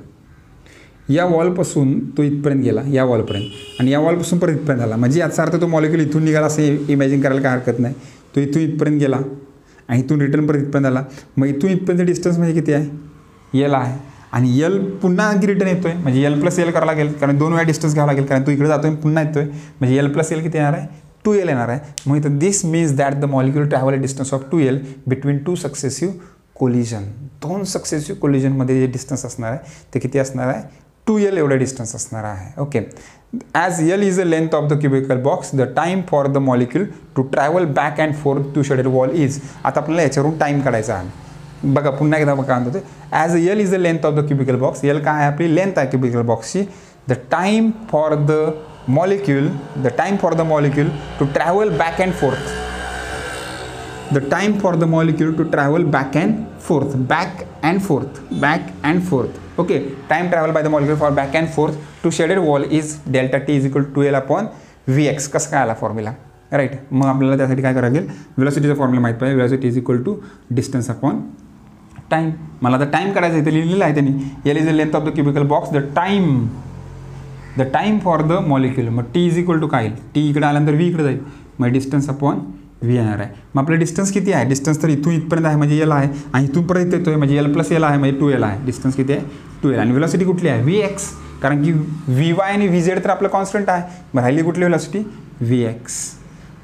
या वॉलपासून तो इथपर्यंत गेला, या वॉलपर्यंत, आणि या वॉलपासून परत इथपर्यंत आला. म्हणजे याचा अर्थ तो मॉलिक्यूल इथून निघाला असं इमॅजिन करायला काय हरकत नाही. तो इथून इथपर्यंत गेला आणि इथून रिटर्न परत इथपर्यंत आला. मग इथून इथपर्यंत डिस्टन्स म्हणजे किती आहे, L आहे. आणि L पुन्हा रिटर्न येतोय, म्हणजे L + L करावं लागेल, कारण 2 वेळा डिस्टन्स घ्यावं लागेल, कारण तो इकडे जातोय पुन्हा येतोय, म्हणजे L + L किती येणार आहे, 2L येणार आहे. मग इथं this means that the molecule travel a distance of 2L between 2 successive collision. 2 successive कोलिजनमध्ये जे डिस्टन्स असणार आहे ते किती असणार आहे, 2L एवढा डिस्टन्स असणार आहे. Okay, as L is the length of the cubical box, the time for the molecule to travel back and forth to shaded wall is. आता आपल्याला याच्यावरून टाईम काढायचा आहे. बघा पुन्हा एकदा काय म्हणतो, as L is the length of the cubical box, L काय आहे, आपली लेंथ आहे क्युबिकल बॉक्सची. The time for the molecule, to travel back and forth, the time for the molecule to travel back and forth. Okay, time travel by the molecule for back and forth to shaded wall is delta T is equal to 2L upon Vx. कसं काय आला formula, right. मग आपल्याला त्यासाठी काय करावं लागेल, व्हेलॉसिटीचा formula माहीत पाहिजे, velocity is equal to distance upon time. मला आता टाईम काढायचं आहे, इथे लिहिलेलं आहे त्यांनी, L is the length of the cubical box, the time for the molecule. मग T इज इक्वल टू काय, T इकडे आल्यानंतर V इकडे जाईल, मग डिस्टन्स अपॉन V येणार आहे. मग आपलं डिस्टन्स किती आहे, डिस्टन्स तर इथून इथपर्यंत आहे म्हणजे L आहे, आणि इथून परत येतोय म्हणजे L + L आहे म्हणजे 2L आहे. डिस्टन्स किती आहे, 2L. आणि व्हेलॉसिटी कुठली आहे, Vx, कारण की Vy आणि Vz तर आपलं कॉन्स्टंट आहे. मग राहिली कुठली व्हेलॉसिटी, Vx.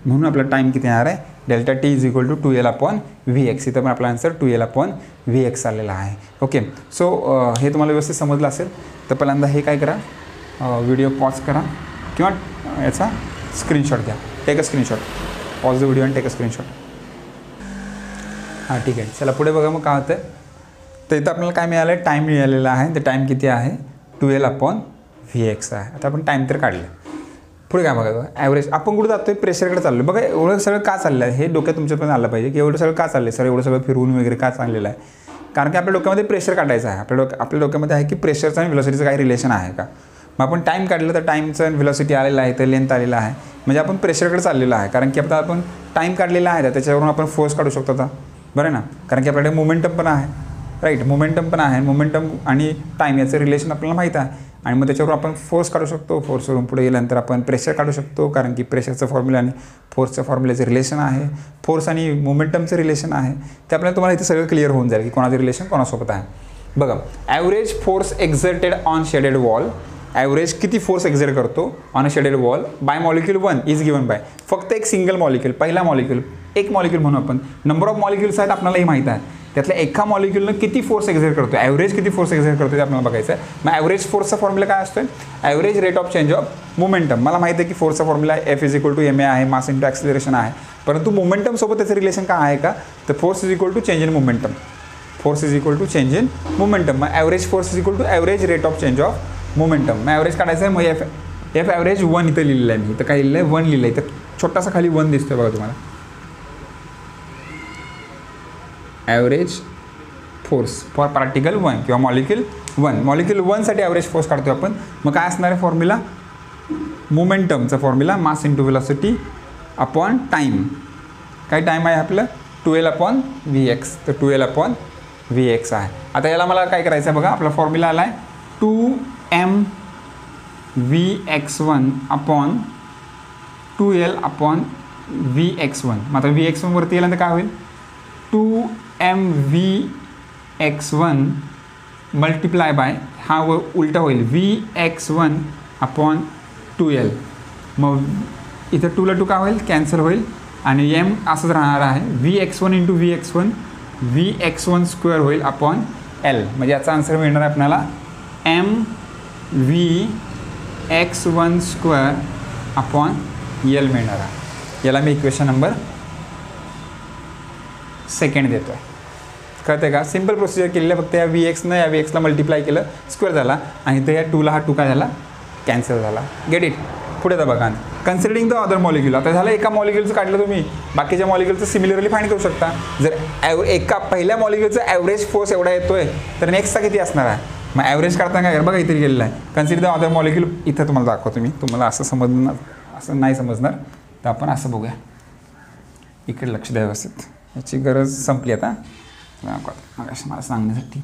म्हणून आपला टाईम किती येणार आहे, delta T is equal to 2L upon Vx. इथं पण आपला आन्सर 2L अपॉन Vx आलेला आहे. ओके, सो हे तुम्हाला व्यवस्थित समजलं असेल तर पहिल्यांदा हे काय करा, व्हिडिओ पॉज करा किंवा याचा स्क्रीनशॉट घ्या, take a screenshot, pause the video and take a screenshot. हां ठीक आहे, चला पुढे बघा मग काय होतं. तर इथं आपल्याला काय मिळालं आहे, टाईम मिळालेला आहे. तर टाईम किती आहे, 2L अपॉन Vx आहे. आता आपण टाईम तर काढलं. पुढे काय बघा, ॲव्हरेज आपण कुठं जातोय, प्रेशरकडे चाललो. बघा एवढं सगळं का चाललं आहे हे डोक्यात तुमच्यापर्यंत आलं पाहिजे की एवढं सगळं का चाललं आहे, सर एवढं सगळं फिरवून वगैरे का चाललेलं आहे. कारण की आपल्या डोक्यामध्ये प्रेशर काढायचं आहे. आपल्या डोक्यामध्ये आहे की प्रेशरचं आणि व्हेलॉसिटीचं काही रिलेशन आहे का. मग आपण टाईम काढलं तर टाईमचं व्हेलॉसिटी आलेला आहे, तर लेंथ आलेला आहे, म्हणजे आपण प्रेशरकडे चाललेलं आहे. कारण की आता आपण टाईम काढलेला आहे, त्याच्यावरून आपण फोर्स काढू शकतो आता, बरं ना. कारण की आपल्याकडे मोमेंटम पण आहे, राईट, मोमेंटम पण आहे. मोमेंटम आणि टाईम याचं रिलेशन आपल्याला माहीत आहे, आणि मग त्याच्यावरून आपण फोर्स काढू शकतो. फोर्सवरून पुढे गेल्यानंतर आपण प्रेशर काढू शकतो, कारण की प्रेशरचं फॉर्म्युला आणि फोर्सच्या फॉर्म्युल्याचं रिलेशन आहे, फोर्स आणि मोमेंटमचं रिलेशन आहे. ते आपल्याला तुम्हाला इथे सगळं क्लिअर होऊन जाईल की कोणाचं रिलेशन कोणासोबत आहे. बघा, average force exerted on shaded wall, average किती फोर्स एक्झर्ट करतो on a shaded wall bye molecule 1 is given bye, फक्त एक सिंगल मॉलिक्यूल, पहिला मॉलिक्यूल, एक मॉलिक्यूल म्हणून आपण, नंबर ऑफ मॉलिक्यूल्स आहेत आपल्यालाही माहीत आहे, त्यातल्या एका मॉलिक्यूलनं किती फोर्स एक्झर्ट करतो, ॲव्हरेज किती फोर्स एक्झर्ट करतो ते आपल्याला बघायचं आहे. मग ॲव्हरेज फोर्सचा फॉर्म्युला काय असतो, average rate of change of momentum. मला माहिती आहे की फोर्सचा formula F is equal to ma आहे, मास इंटू ॲक्सिलरेशन आहे, परंतु मोमेंटमसोबत त्याचं रिलेशन काय आहे का, तर force is equal to change in momentum, force is equal to change in momentum. मग average force is equal to average rate of change of momentum. मग ॲव्हरेज काढायचं आहे. मग एफ ॲव्हरेज 1 इथं लिहिलेलं आहे, मी इथं काय लिहिलं आहे 1 लिहिलं आहे, इथं छोटासा खाली 1 दिसतोय बघा तुम्हाला. ॲव्हरेज फोर्स फॉर पार्टिकल 1 किंवा मॉलिक्यूल 1, मॉलिक्यूल 1 साठी ॲव्हरेज फोर्स काढतो आपण. मग काय असणार आहे फॉर्म्युला, मोमेंटमचा formula mass into velocity upon time. काय टाईम आहे आपलं 12/Vx. तर 12/Vx आहे. आता याला मला काय करायचं आहे बघा, आपला फॉर्म्युला आला आहे 2mVx1 अपॉन 2L/Vx1. मग आता Vx1 वरती गेल्यानंतर काय होईल 2mVx1 मल्टिप्लाय बाय हा उलटा होईल Vx1/2L. मग इथं 2 ला 2 काय होईल कॅन्सल होईल आणि m असंच राहणार आहे Vx1 into Vx1 Vx1 square होईल अपॉन L. म्हणजे याचा आन्सर मिळणार आहे आपल्याला mVx1 स्क्वेअर अपॉन L मिळणार आहे. याला मी इक्वेशन नंबर 2 देतो आहे. कळते का? सिम्पल प्रोसिजर केलेली आहे. फक्त या Vxनं या Vxला मल्टिप्लाय केलं स्क्वेअर झाला आणि इथं या 2ला हा 2 काय झाला कॅन्सल झाला. Get it. पुढे तर बघा कन्सिडरिंग द अदर मॉलिक्यूल. आता झालं एका मॉलिक्यूलचं काढलं तुम्ही, बाकीच्या मॉलिक्यूलचं सिमिलरली फाइंड करू शकता. जर एका पहिल्या मॉलिक्यूलचा ॲव्हरेज फोर्स एवढा येतोय तर नेक्स्टचा किती असणार आहे. मग ॲव्हरेज काढताना काय बघा इथे गेलेलं आहे कन्सिडर द अदर मॉलिक्यूल. इथं तुम्हाला दाखवतो मी, तुम्हाला असं समजणार असं नाही समजणार तर आपण असं बघूया. इकडे लक्ष द्या व्यवस्थित, याची गरज संपली आता मला सांगण्यासाठी.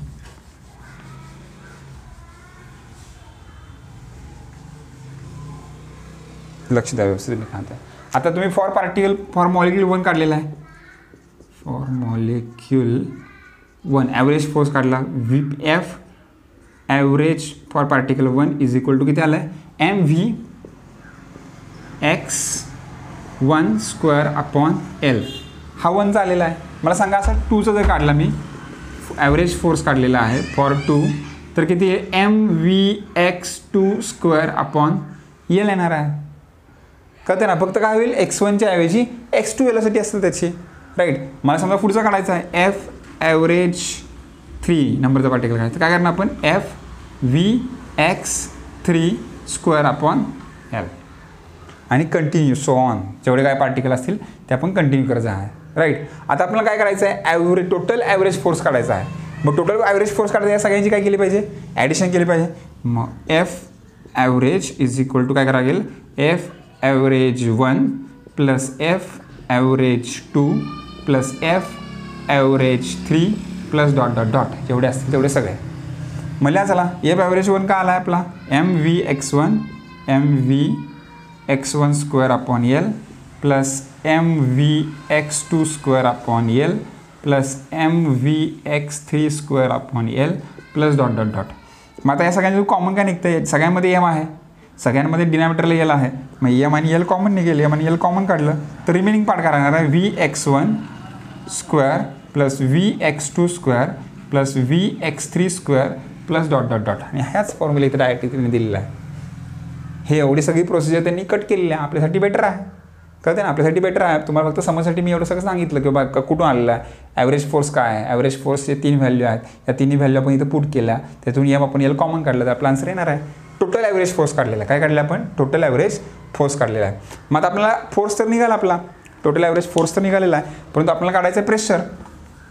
लक्ष द्या व्यवस्थित लिखात आहे. आता तुम्ही फॉर मॉलिक्यूल 1 काढलेला आहे. फॉर मॉलिक्यूल 1 ॲव्हरेज फोर्स काढला F average for particle 1 is equal to किती आलं आहे mVx1 स्क्वेअर अपॉन L. हा 1चा आलेला आहे. मला सांगा असा 2चा जर काढला मी ॲव्हरेज फोर्स काढलेला आहे फॉर 2 तर किती आहे mVx2 स्क्वेअर अपॉन L येणार आहे. कळते ना? फक्त काय होईल x1च्या ऐवजी x2 वेलोसिटी असेल त्याची, राईट. मला समजा पुढचा काढायचा आहे F ॲव्हरेज 3 नंबरचा पार्टिकल काढायचा. काय करणार आपण FVx3 स्क्वेअर अपॉन L आणि कंटिन्यू सो ऑन. जेवढे काय पार्टिकल असतील ते आपण कंटिन्यू करायचं आहे, राईट. आता आपल्याला काय करायचं आहे टोटल ॲव्हरेज फोर्स काढायचा आहे. मग टोटल ॲव्हरेज फोर्स काढायचा या सगळ्यांची काय केली पाहिजे ॲडिशन केली पाहिजे. मग F average is equal to काय करावं लागेल F average 1 plus F average 2 plus F average 3 plus dot dot dot जेवढे असतील तेवढे सगळे. मला चला F ॲव्हरेज 1 का आला आहे आपला mVx1 square upon L plus mVx2 square upon L plus mVx3 square upon L plus dot dot dot. मग आता या सगळ्यांचं कॉमन काय निघतं आहे सगळ्यांमध्ये m आहे, सगळ्यांमध्ये डिनॉमिनेटरला L आहे. मग m आणि L कॉमन निघेल, m आणि L कॉमन काढलं तर रिमेनिंग पार्ट काय राहणार आहे Vx1 square plus Vx2 square plus Vx3 square plus dot dot dot. आणि ह्याच फॉर्म्युला इथे डायरेक्ट त्यांनी दिलेला आहे. हे एवढी सगळी प्रोसिजर त्यांनी कट केलेली आहे. आपल्यासाठी बेटर आहे, कळते ना? आपल्यासाठी बेटर आहे. तुम्हाला फक्त समजसाठी मी एवढं सगळं सांगितलं की बाबा कुठून आलेलं आहे, ॲव्हरेज फोर्स काय आहे, ॲव्हरेज फोर्सचे 3 व्हॅल्यू आहेत, या 3 व्हॅल्यू आपण इथं पुट केल्या, त्यातून m आपण L कॉमन काढलं तर आपला आन्सर येणार आहे. टोटल ॲव्हरेज फोर्स काढलेला आहे. काय काढलं आपण टोटल ॲव्हरेज फोर्स काढलेला आहे. मग आता आपल्याला फोर्स तर निघाला, आपला टोटल ॲव्हरेज फोर्स तर निघालेला आहे, परंतु आपल्याला काढायचं आहे प्रेशर.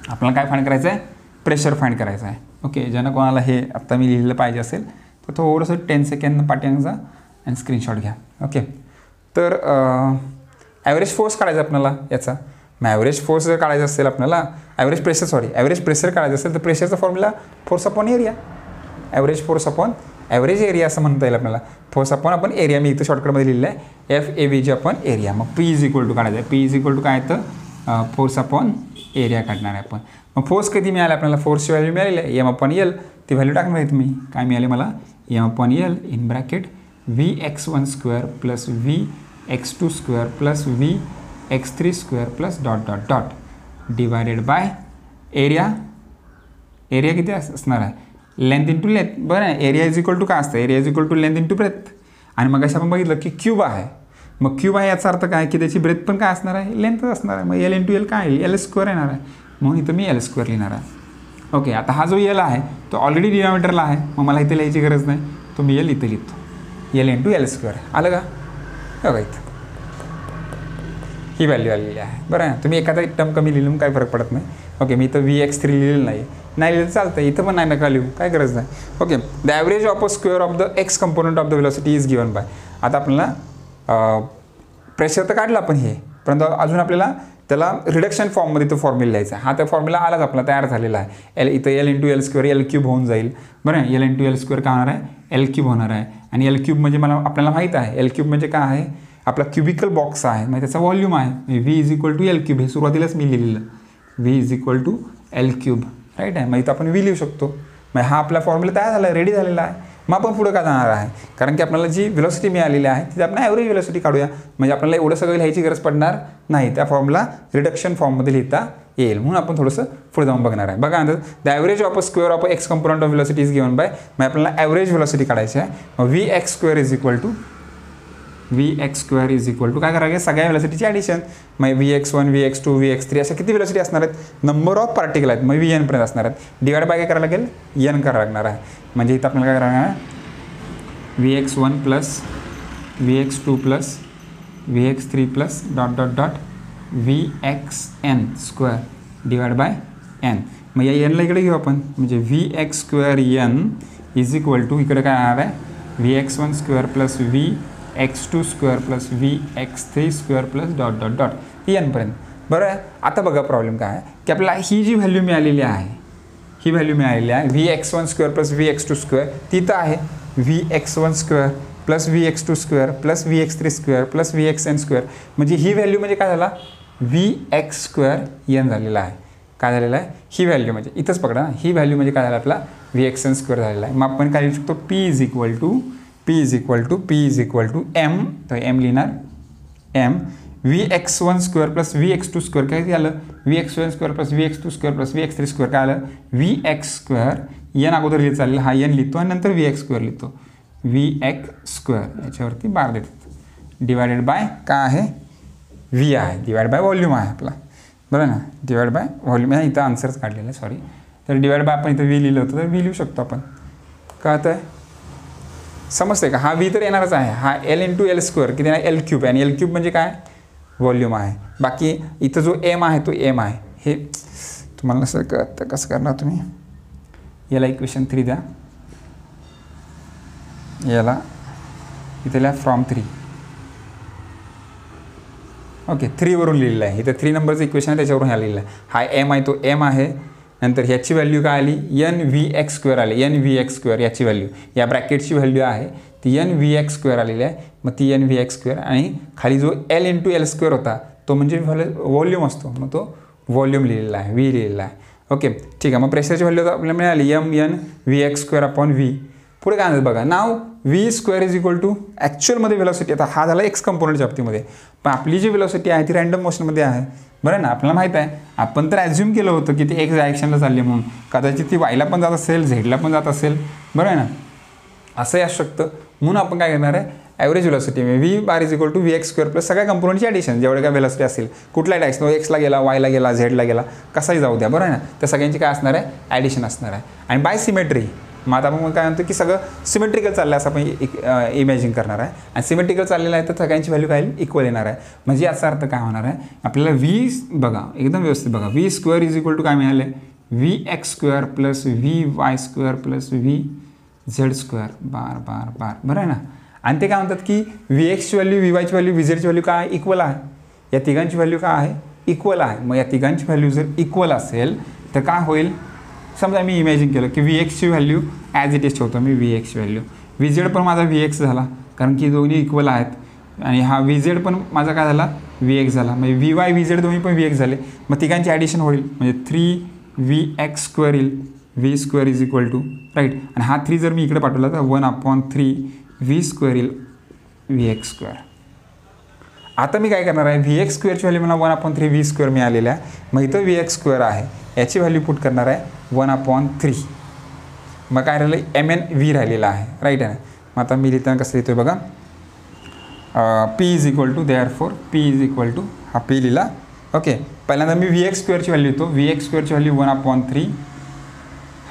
आपल्याला काय फाइंड करायचं आहे प्रेशर फाइंड करायचं आहे. ओके, ज्यांना कोणाला हे आत्ता मी लिहिलं पाहिजे असेल तर थोडंसं 10 सेकंड पाठीमागचा आणि स्क्रीनशॉट घ्या. ओके, तर ॲव्हरेज फोर्स काढायचा आपल्याला याचा. मग ॲव्हरेज फोर्स जर काढायचा असेल आपल्याला ॲव्हरेज प्रेशर काढायचं असेल तर प्रेशरचा formula force upon area. Average force upon average area असं म्हणता येईल आपल्याला. फोर्स अपॉन आपण एरिया मी इथं शॉर्टकटमध्ये लिहिलं आहे FAVG अपॉन एरिया. मग P इज इक्वल टू काढायचं आहे. P इज इक्वल टू काय तर फोर्स अपॉन एरिया काढणार आहे आपण. मग फोर्स किती मिळाला आपल्याला, फोर्सची व्हॅल्यू मिळालेली आहे m अपॉन L. ती व्हॅल्यू टाकणार आहे तुम्ही. काय मिळाले मला m upon L in bracket Vx1 square plus Vx2 square plus Vx3 square plus dot dot dot divided by area. Area किती असणार आहे लेंथ इंटू लेंथ. बरं आहे, एरिया इज इक्वल टू काय असतं area is equal to length into breadth. आणि मग असं आपण बघितलं की क्यूब आहे. मग क्यूब आहे याचा अर्थ काय की त्याची ब्रेथ पण काय असणार आहे लेंथच असणार आहे. मग L इंटू L काय आहे L स्क्वेअर येणार आहे, म्हणून इथं मी L स्क्वेअर लिहिणार आहे. ओके, आता हा जो L आहे तो ऑलरेडी डिनॉमिनेटरला आहे, मग मला इथे लिहायची गरज नाही, तो मी L इथं लिहितो. L इंटू L स्क्वेअर आलं का. बघा इथं ही व्हॅल्यू आलेली आहे. बरं आहे, तुम्ही एखादा टर्म कमी लिहिलं काही फरक पडत नाही. ओके, मी इथं Vx3 लिहिलेलं नाही लिहिलं चालतं, इथं पण नाही नका लिहू, काय गरज नाही. Okay, the average of a square of the x component of the velocity is given bye. आता आपल्याला प्रेशर तर काढलं आपण, हे परंतु अजून आपल्याला त्याला रिडक्शन फॉर्ममध्ये तो फॉर्म्युला लिहायचा आहे. हा त्या फॉर्म्युला आलाच आपला तयार झालेला आहे. इथं L into L square L cube होऊन जाईल. बरं, एल इंटू एल स्क्वेअर काय होणार आहे, एल क्यूब होणार आहे. आणि एल क्यूब म्हणजे आपल्याला माहीत आहे एल क्यूब म्हणजे काय आहे, आपला क्युबिकल बॉक्स आहे, म्हणजे त्याचा व्हॉल्यूम आहे. V is equal to L cube, हे सुरुवातीलाच मी लिहिलेलं, V is equal to L cube, right आहे. मग इथं आपण व्ही लिहू शकतो. मग हा आपला फॉर्म्युला तयार झाला आहे, रेडी झालेला आहे. मग आपण पुढे का जाणार आहे, कारण की आपल्याला जी व्हेलॉसिटी मिळालेली आहे तिथे आपण ॲव्हरेज व्हेलॉसिटी काढूया. म्हणजे आपल्याला एवढं सगळं लिहायची गरज पडणार नाही. त्या फॉर्म्युला रिडक्शन फॉर्ममध्ये लिहिता येईल. म्हणून आपण थोडंसं पुढे जाऊन बघणार आहे. बघा नंतर the average of a square of X component of velocity is given by, मग आपल्याला ॲव्हरेज व्हेलॉसिटी काढायची आहे. मग V X square is equal to काय करायचं, सगळ्या व्हेलॉसिटीची ॲडिशन. मग Vx1 Vx2 Vx3 अशा किती व्हेलॉसिटी असणार आहेत, नंबर ऑफ पार्टिकल आहेत, मग Vn पर्यंत असणार आहेत. डिवाइड बाय काय करायला लागेल, n करायला लागणार आहे. म्हणजे इथं आपल्याला काय करायला लागणार, Vx1 plus Vx2 plus Vx3 plus dot dot dot Vxn square divide by n. मग या nला इकडे घेऊ आपण, म्हणजे Vx square n is equal to इकडे काय येणार आहे, Vx1 square plus Vx2 square plus Vx3 square plus dot dot dot n पर्यंत. बरं आहे. आता बघा प्रॉब्लेम काय आहे की आपल्याला ही जी व्हॅल्यू मिळालेली आहे, ही व्हॅल्यू मिळालेली आहे Vx1 square plus Vx2 square, ती तर आहे Vx1 square plus Vx2 square plus Vx3 square plus Vxn square. म्हणजे ही व्हॅल्यू म्हणजे काय झाला, Vx स्क्वेअर n झालेला आहे. काय झालेलं आहे, ही व्हॅल्यू म्हणजे इथंच पकडा ना, ही व्हॅल्यू म्हणजे काय झालं आपला Vxn स्क्वेअर झालेला आहे. मग आपण काय लिहू शकतो, P is equal to m, तर m लिहिणार m Vx1 square plus Vx2 square काय झालं, Vx1 square plus Vx2 square plus Vx3 square काय आलं, Vx स्क्वेअर n अगोदर लिहित चाललेला, हा n लिहितो आणि नंतर Vx स्क्वेअर लिहितो, Vx स्क्वेअर याच्यावरती बार देतात. डिवायडेड बाय काय आहे, V आहे, डिवाइड बाय व्हॉल्यूम आहे आपला, बरं ना, डिवाइड बाय व्हॉल्यूम. इथं आन्सरच काढलेलं आहे, सॉरी. तर डिवाइड बाय आपण इथं V लिहिलं होतं, तर V लिहू शकतो आपण. काय होतं आहे, समजते का, हा V तर येणारच आहे. हा L इंटू एल स्क्वेअर किती आहे, एल क्यूब, आणि एल क्यूब म्हणजे काय, व्हॉल्यूम आहे. बाकी इथं जो m आहे तो m आहे. हे तुम्हाला नसं कळतं, कसं करणार तुम्ही, याला इक्वेशन 3 द्या, याला इथे लिहा फ्रॉम 3. ओके, 3 वरून लिहिलेलं आहे. इथं 3 नंबरचं इक्वेशन आहे, त्याच्यावरून ह्या लिहिलं आहे. हा m आहे तो m आहे. नंतर ह्याची व्हॅल्यू काय आली, Nvx स्क्वेअर आली, Nvx स्क्वेअर याची व्हॅल्यू, या ब्रॅकेटची व्हॅल्यू आहे ती Nvx स्क्वेअर आलेली आहे. मग ती Nvx स्क्वेअर, आणि खाली जो L इंटू एल स्क्वेअर होता तो म्हणजे व्हॉल्यूम असतो, मग तो व्हॉल्यूम लिहिलेला आहे, V लिहिलेला आहे. ओके, ठीक आहे. मग प्रेशरची व्हॅल्यू आपल्याला मिळाली mNvx स्क्वेअर अपॉन V. पुढे काय म्हणतात बघा, नाव V square is equal to ॲक्च्युअलमध्ये व्हेलॉसिटी. आता हा झाला एक्स कंपोनंटच्या बाबतीमध्ये, पण आपली जी व्हेलॉसिटी आहे ती रँडम मोशनमध्ये आहे. बरं ना, आपल्याला माहीत आहे, आपण तर ॲज्युम केलं होतं की ती एक्स डायरेक्शनला चालली म्हणून, कदाचित ती वायला पण जात असेल, झेडला पण जात असेल, बरं आहे ना, असंही असू शकतं. म्हणून आपण काय करणार आहे, average velocity V bar is equal to Vx square plus सगळ्या कंपोनंटची ॲडिशन, जेवढे काय व्हेलॉसिटी असेल, कुठलाही डायरेक्शन, एक्सला गेला, वायला गेला, झेडला गेला, कसाही जाऊ द्या, बरं आहे ना, त्या सगळ्यांची काय असणार आहे, ॲडिशन असणार आहे. आणि बाय सिमेट्री, मग आता आपण काय म्हणतो की सगळं सिमेट्रिकल चाललं आहे असं आपण इमॅजिन करणार आहे. आणि सिमेट्रिकल चाललेलं आहे तर सगळ्यांची व्हॅल्यू काय इक्वल येणार आहे. म्हणजे याचा अर्थ काय होणार आहे, आपल्याला V बघा एकदम व्यवस्थित बघा, V square is equal to काय मिळालं आहे, Vx square plus Vy square plus Vz square bar bar bar, बरं आहे ना. आणि ते काय म्हणतात की Vxची व्हॅल्यू, Vyची व्हॅल्यू, Vzची व्हॅल्यू काय इक्वल आहे, या तिघांची व्हॅल्यू काय आहे, इक्वल आहे. मग या तिघांची व्हॅल्यू जर इक्वल असेल तर काय होईल, समजा मी इमॅजिन केलं की Vxची व्हॅल्यू ॲज इट इज ठेवतो मी, Vxची व्हॅल्यू, Vz पण माझा Vx झाला कारण की दोन्ही इक्वल आहेत, आणि हा Vz पण माझा काय झाला, Vx झाला. म्हणजे Vy Vz दोन्ही पण Vx झाले. मग तिघांची ॲडिशन होईल, म्हणजे 3Vx स्क्वेअर येईल, V square is equal to, right. आणि हा 3 जर मी इकडे पाठवला तर 1/3 V स्क्वेअर येईल Vx स्क्वेअर. आता मी काय करणार आहे, Vx स्क्वेअरची व्हॅल्यू मला 1/3 V स्क्वेअर मिळालेलं आहे. मग इथं Vx स्क्वेअर आहे, याची व्हॅल्यू पुट करणार आहे 1/3. मग काय राहिलं, mnV राहिलेला आहे, राईट आहे ना. मग आता मी लिहिताना कसं लिहितो बघा, P is equal to, therefore P is equal to, हा P लिहिला. ओके, पहिल्यांदा मी Vx स्क्वेअरची व्हॅल्यू लिहितो, Vx स्क्वेअरची व्हॅल्यू 1/3,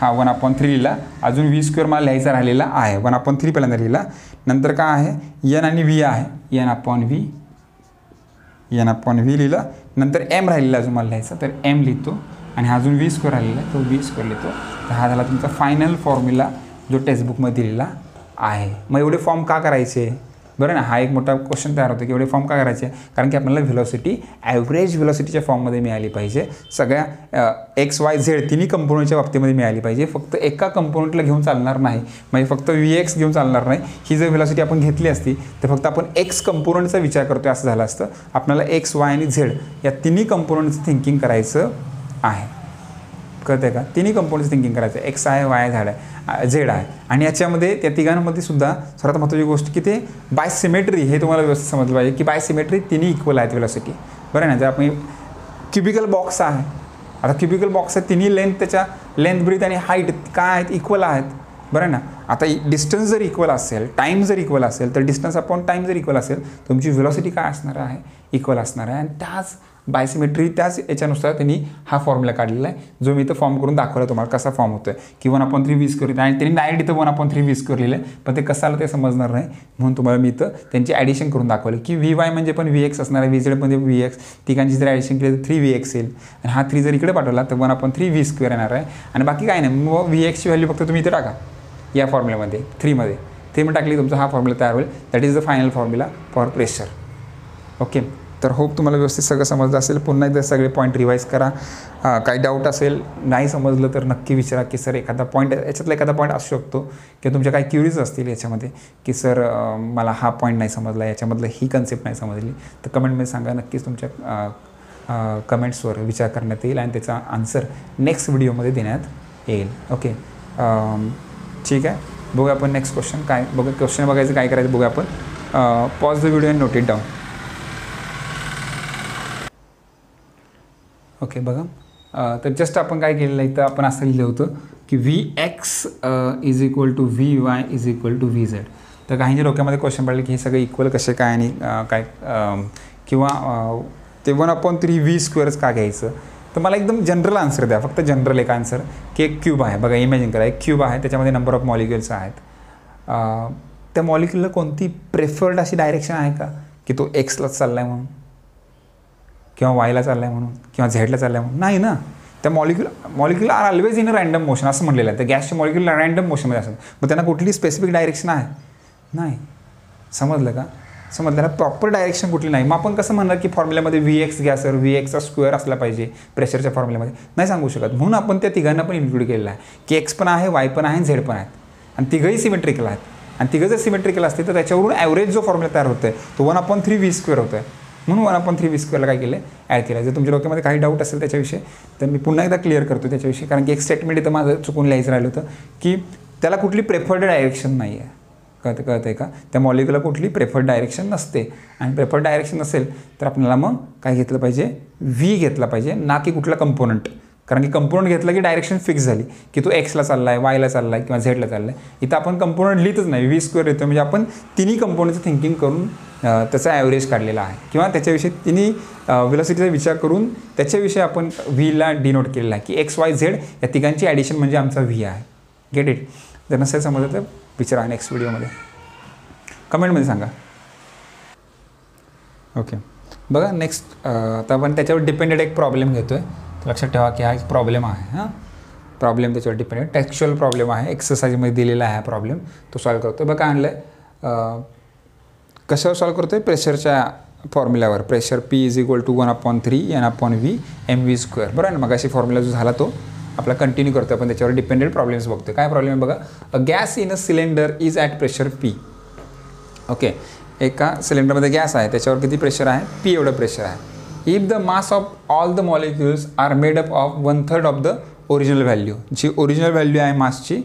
हा 1/3 लिहिला. अजून V स्क्वेअर मला लिहायचा राहिलेला आहे, 1/3 पहिल्यांदा लिहिला. नंतर काय आहे, n आणि V आहे, n/V लिहिला. नंतर m राहिलेला अजून मला लिहायचा, तर m लिहितो. आणि हा अजून V स्क्वेअर आलेला आहे, तो V स्क्वेअर लिहितो. तर हा झाला तुमचा फायनल फॉर्म्युला जो टेक्स्टबुकमध्ये दिलेला आहे. मग एवढे फॉर्म का करायचे, बरं ना. हा एक मोठा क्वेश्चन तयार होतो की एवढे फॉर्म का करायचे, कारण की आपल्याला व्हेलॉसिटी ॲव्हरेज व्हेलॉसिटीच्या फॉर्ममध्ये मिळाली पाहिजे, सगळ्या एक्स वाय झेड तिन्ही कंपोनंटच्या बाबतीमध्ये मिळाली पाहिजे. फक्त एका कंपोनंटला घेऊन चालणार नाही, म्हणजे फक्त VX घेऊन चालणार नाही. ही जर व्हेलॉसिटी आपण घेतली असती तर फक्त आपण एक्स कंपोनंटचा विचार करतोय असं झालं असतं. आपल्याला एक्स वाय आणि झेड या तिन्ही कंपोनंटचं थिंकिंग करायचं आहे. कळतंय का? तिन्ही कंपोनंटचं थिंकिंग करायचं. एक्स आहे, वाय झेड आहे. आणि याच्यामध्ये त्या तिघांमध्ये सुद्धा सर्वात महत्त्वाची गोष्ट की ते बाय सिमेट्री, हे तुम्हाला व्यवस्थित समजलं पाहिजे की बाय सिमेट्री तिन्ही इक्वल आहेत व्हेलॉसिटी. बरं ना. जर आपण क्युबिकल बॉक्स आहे, आता क्युबिकल बॉक्स आहे, तिन्ही लेंथ, त्याच्या लेंथ ब्रीथ आणि हाईट काय आहेत, इक्वल आहेत. बरं ना. आता डिस्टन्स जर इक्वल असेल, टाईम जर इक्वल असेल, तर डिस्टन्स अपॉन टाईम जर इक्वल असेल, तुमची व्हेलॉसिटी काय असणार आहे, इक्वल असणार आहे. आणि त्याच बायसिमेट्री त्याच याच्यानुसार त्यांनी हा फॉर्म्युला काढलेला आहे, जो मी इथं फॉर्म करून दाखवला तुम्हाला कसा फॉर्म होतो आहे की 1/3 V². आणि त्यांनी डायरेक्ट इथं 1/3 V² लिहिलं आहे, पण ते कसं आलं ते समजणार नाही, म्हणून तुम्हाला मी इथं त्यांची ॲडिशन करून दाखवलं की VY म्हणजे पण VX असणार आहे, VZ म्हणजे VX, तिघांची जर ॲडिशन केली तर 3VX येईल. आणि हा 3 जर इकडे पाठवला तर 1/3 V² येणार आहे. आणि बाकी काय नाही, मग VXची व्हॅल्यू फक्त तुम्ही इथे टाका या फॉर्म्युल्यामध्ये 3मध्ये. 3 टाकली तुमचा हा फॉर्म्युला तयार होईल. That is the final formula for pressure. Okay. तर होप तुम्हाला व्यवस्थित सगळं समजलं असेल. पुन्हा एकदा सगळे पॉईंट रिवाईज करा. काही डाऊट असेल, नाही समजलं तर नक्की विचारा की सर एखादा पॉईंट, याच्यातला एखादा पॉईंट असू शकतो किंवा तुमच्या काही क्युरीज असतील याच्यामध्ये की सर मला हा पॉईंट नाही समजला, याच्यामधलं ही कन्सेप्ट नाही समजली, तर कमेंटमध्ये सांगा. नक्कीच तुमच्या कमेंट्सवर विचार करण्यात येईल आणि त्याचा आन्सर नेक्स्ट व्हिडिओमध्ये देण्यात येईल. ओके. ठीक आहे. बघूया आपण नेक्स्ट क्वेश्चन काय क्वेश्चन बघायचं, काय करायचं बघूया आपण. Pause the video and note it down. Okay. बघा, तर जस्ट आपण काय केलेलं आहे, तर आपण असं लिहिलं होतं की VX is equal to VY is equal to VZ. तर काहींच्या डोक्यामध्ये क्वेश्चन पडले की हे सगळे इक्वल कसे काय आणि काय, किंवा ते 1/3 V² का घ्यायचं. तर मला एकदम जनरल आन्सर द्या, फक्त जनरल एक आन्सर की एक क्यूब आहे. बघा, इमॅजिन करा एक क्यूब आहे, त्याच्यामध्ये नंबर ऑफ मॉलिक्युल्स आहेत. त्या मॉलिक्युलला कोणती प्रेफर्ड अशी डायरेक्शन आहे का की तो एक्सलाच चालला आहे म्हणून, किंवा वायला चालला आहे म्हणून, किंवा झेडला चालला आहे म्हणून? नाही ना. त्या molecule are always in a random motion असं म्हटलेलं आहे. त्या गॅसचे मॉलिक्युल रँडम मोशनमध्ये असतात, मग त्यांना कुठली स्पेसिफिक डायरेक्शन आहे? नाही. समजलं का? समजलं. त्याला प्रॉपर डायरेक्शन कुठली नाही. मग आपण कसं म्हणणार की फॉर्म्युल्यामध्ये VX घ्या सर, VXचा स्क्वेअर असला पाहिजे प्रेशरच्या फॉर्म्युल्यामध्ये? नाही सांगू शकत. म्हणून आपण त्या तिघांना पण इन्क्लूड केलेलं आहे की एक्स पण आहे, वाय पण आहे, झेड पण आहेत, आणि तिघंही सिमेट्रिकल आहेत. आणि तिघं जर सिमेट्रिकल असते तर त्याच्यावरून ॲव्हरेज जो फॉर्म्युला तयार होतो आहे तो 1/3 V² होतो आहे. म्हणून 1/3 V² काय केलं, ॲड केलं. जर तुमच्या डोक्यामध्ये काही डाऊट असेल त्याच्याविषयी तर मी पुन्हा एकदा क्लिअर करतो त्याच्याविषयी, कारण की एक स्टेटमेंट इथं माझं चुकून लिहायचं राहिलं होतं की त्याला कुठली प्रेफर्ड डायरेक्शन नाही आहे. कळतं आहे का? त्या मॉलिक्युलला कुठली प्रेफर्ड डायरेक्शन नसते. आणि प्रेफर्ड डायरेक्शन नसेल तर आपल्याला मग काय घेतलं पाहिजे, V घेतला पाहिजे, ना की कुठला कंपोनंट. कारण की कंपोनंट घेतला की डायरेक्शन फिक्स झाली की तो एक्सला चालला आहे, वायला चालला आहे किंवा झेडला चालला आहे. इथं आपण कंपोनंट लिहितच नाही, V² येतो. म्हणजे आपण तिन्ही कंपोनंटचं थिंकिंग करून त्याचा ॲव्हरेज काढलेला आहे, किंवा त्याच्याविषयी तिन्ही व्हेलॉसिटीचा विचार करून त्याच्याविषयी आपण Vला डिनोट केलेला आहे की एक्स वाय झेड या तिघांची ॲडिशन म्हणजे आमचा V आहे. Get it? जर नसेल समजलं तर विचारा नेक्स्ट व्हिडिओमध्ये, कमेंटमध्ये सांगा. ओके. बघा नेक्स्ट, आता आपण त्याच्यावर डिपेंडेड एक प्रॉब्लेम घेतो आहे. लक्षात ठेवा की हा एक प्रॉब्लेम आहे. हां, प्रॉब्लेम त्याच्यावर डिपेंडेड टेक्स्च्युअल प्रॉब्लेम आहे. एक्सरसाइजमध्ये दिलेला आहे हा प्रॉब्लेम, तो सॉल्व करतो. बघा काय आणलं आहे, कशावर सॉल्व करतो आहे? प्रेशरच्या फॉर्म्युल्यावर. Pressure P is equal to 1/3 N/V mv². बरं ना. मग अशी फॉर्म्युला जो झाला तो आपला कंटिन्यू करतो आपण, त्याच्यावर डिपेंडेंट प्रॉब्लेम्स बघतो. काय प्रॉब्लेम आहे बघा. A gas in a cylinder is at pressure P. Okay. एका सिलेंडरमध्ये गॅस आहे, त्याच्यावर किती प्रेशर आहे? P एवढं प्रेशर आहे. If the mass of all the molecules are made up of 1/3 of the original value. जी ओरिजिनल व्हॅल्यू आहे मासची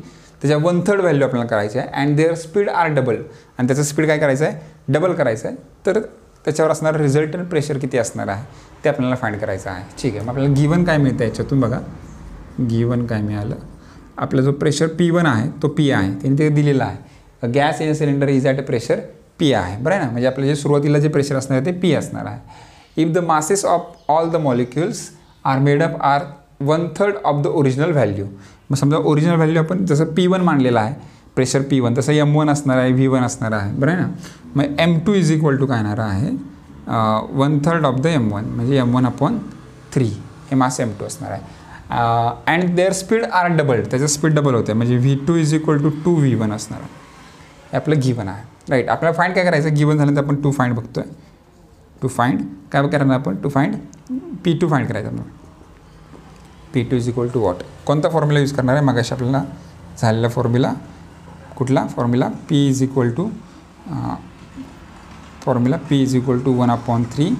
त्याच्या 1/3 व्हॅल्यू आपल्याला करायची आहे. And their speed are double. आणि त्याचं स्पीड काय करायचं आहे? डबल करायचं आहे. तर त्याच्यावर असणारं रिझल्टंट प्रेशर किती असणार आहे ते आपल्याला फाइंड करायचं आहे. ठीक आहे. मग आपल्याला गिवन काय मिळतं याच्यातून बघा. गिवन काय मिळालं, आपला जो प्रेशर P1 आहे तो P आहे, त्यांनी ते दिलेला आहे. Gas in cylinder is at pressure P आहे. बरं आहे ना. म्हणजे आपलं जे सुरुवातीला जे प्रेशर असणार आहे ते P असणार आहे. If the masses of all the molecules are made up are 1/3 of the original value. मग समजा ओरिजिनल व्हॅल्यू आपण जसं P1 मानलेला आहे, प्रेशर P1, तसं M1 असणार आहे, V1 असणार आहे. बरं आहे ना. मग M2 इज इक्वल टू काय येणार आहे? 1/3 ऑफ द M1, म्हणजे M1/3 हे मास M2 असणार आहे. And their speed are double. त्याचं स्पीड डबल होते, म्हणजे V2 is equal to 2V1 असणार आहे. हे आपलं गिवन आहे. राईट, आपल्याला फाइंड काय करायचं, गिवन झाल्यानंतर आपण टू फाइंड बघतोय. टू फाइंड काय करणार आपण, टू फाइंड P2 फाइंड करायचं आपण. P2 is equal to what, कोणता फॉर्म्युला यूज करणार आहे, मगाशी आपल्याला झालेला फॉर्म्युला, कुठला formula, P is equal to formula P is equal to 1/3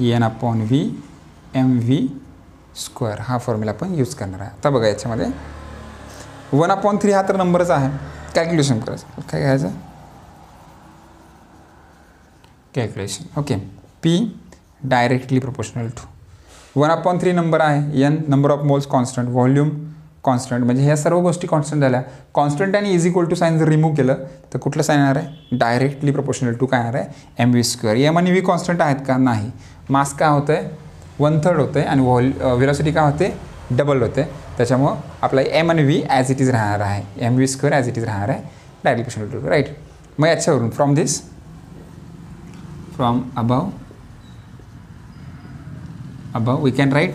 N/V mv square, हा फॉर्म्युला आपण यूज करणार आहे. आता बघा याच्यामध्ये 1/3 हा तर नंबरच आहे, कॅल्क्युलेशन करायचं, काय घ्यायचं calculation. Okay, P directly proportional to 1/3 number आहे, N number of moles constant, volume constant, म्हणजे ह्या सर्व गोष्टी कॉन्स्टंट झाल्या. कॉन्स्टंट आणि इज इक्वल टू साईन जर रिमूव्ह केलं तर कुठलं साईन येणार आहे, डायरेक्टली प्रोपोर्शनल टू काय येणार आहे, mv स्क्वेअर. एम आणि व्ही कॉन्स्टंट आहेत का, नाही. मास काय होतं आहे, 1/3 होतं आहे, आणि व्हेलॉसिटी काय होते, डबल होते. त्याच्यामुळं आपला एम आणि व्ही ॲज इट इज राहणार आहे, mv square as it is राहणार आहे, डायरेक्टली प्रोपोर्शनल टू. राईट, मग याच्यावरून from this, from above we can write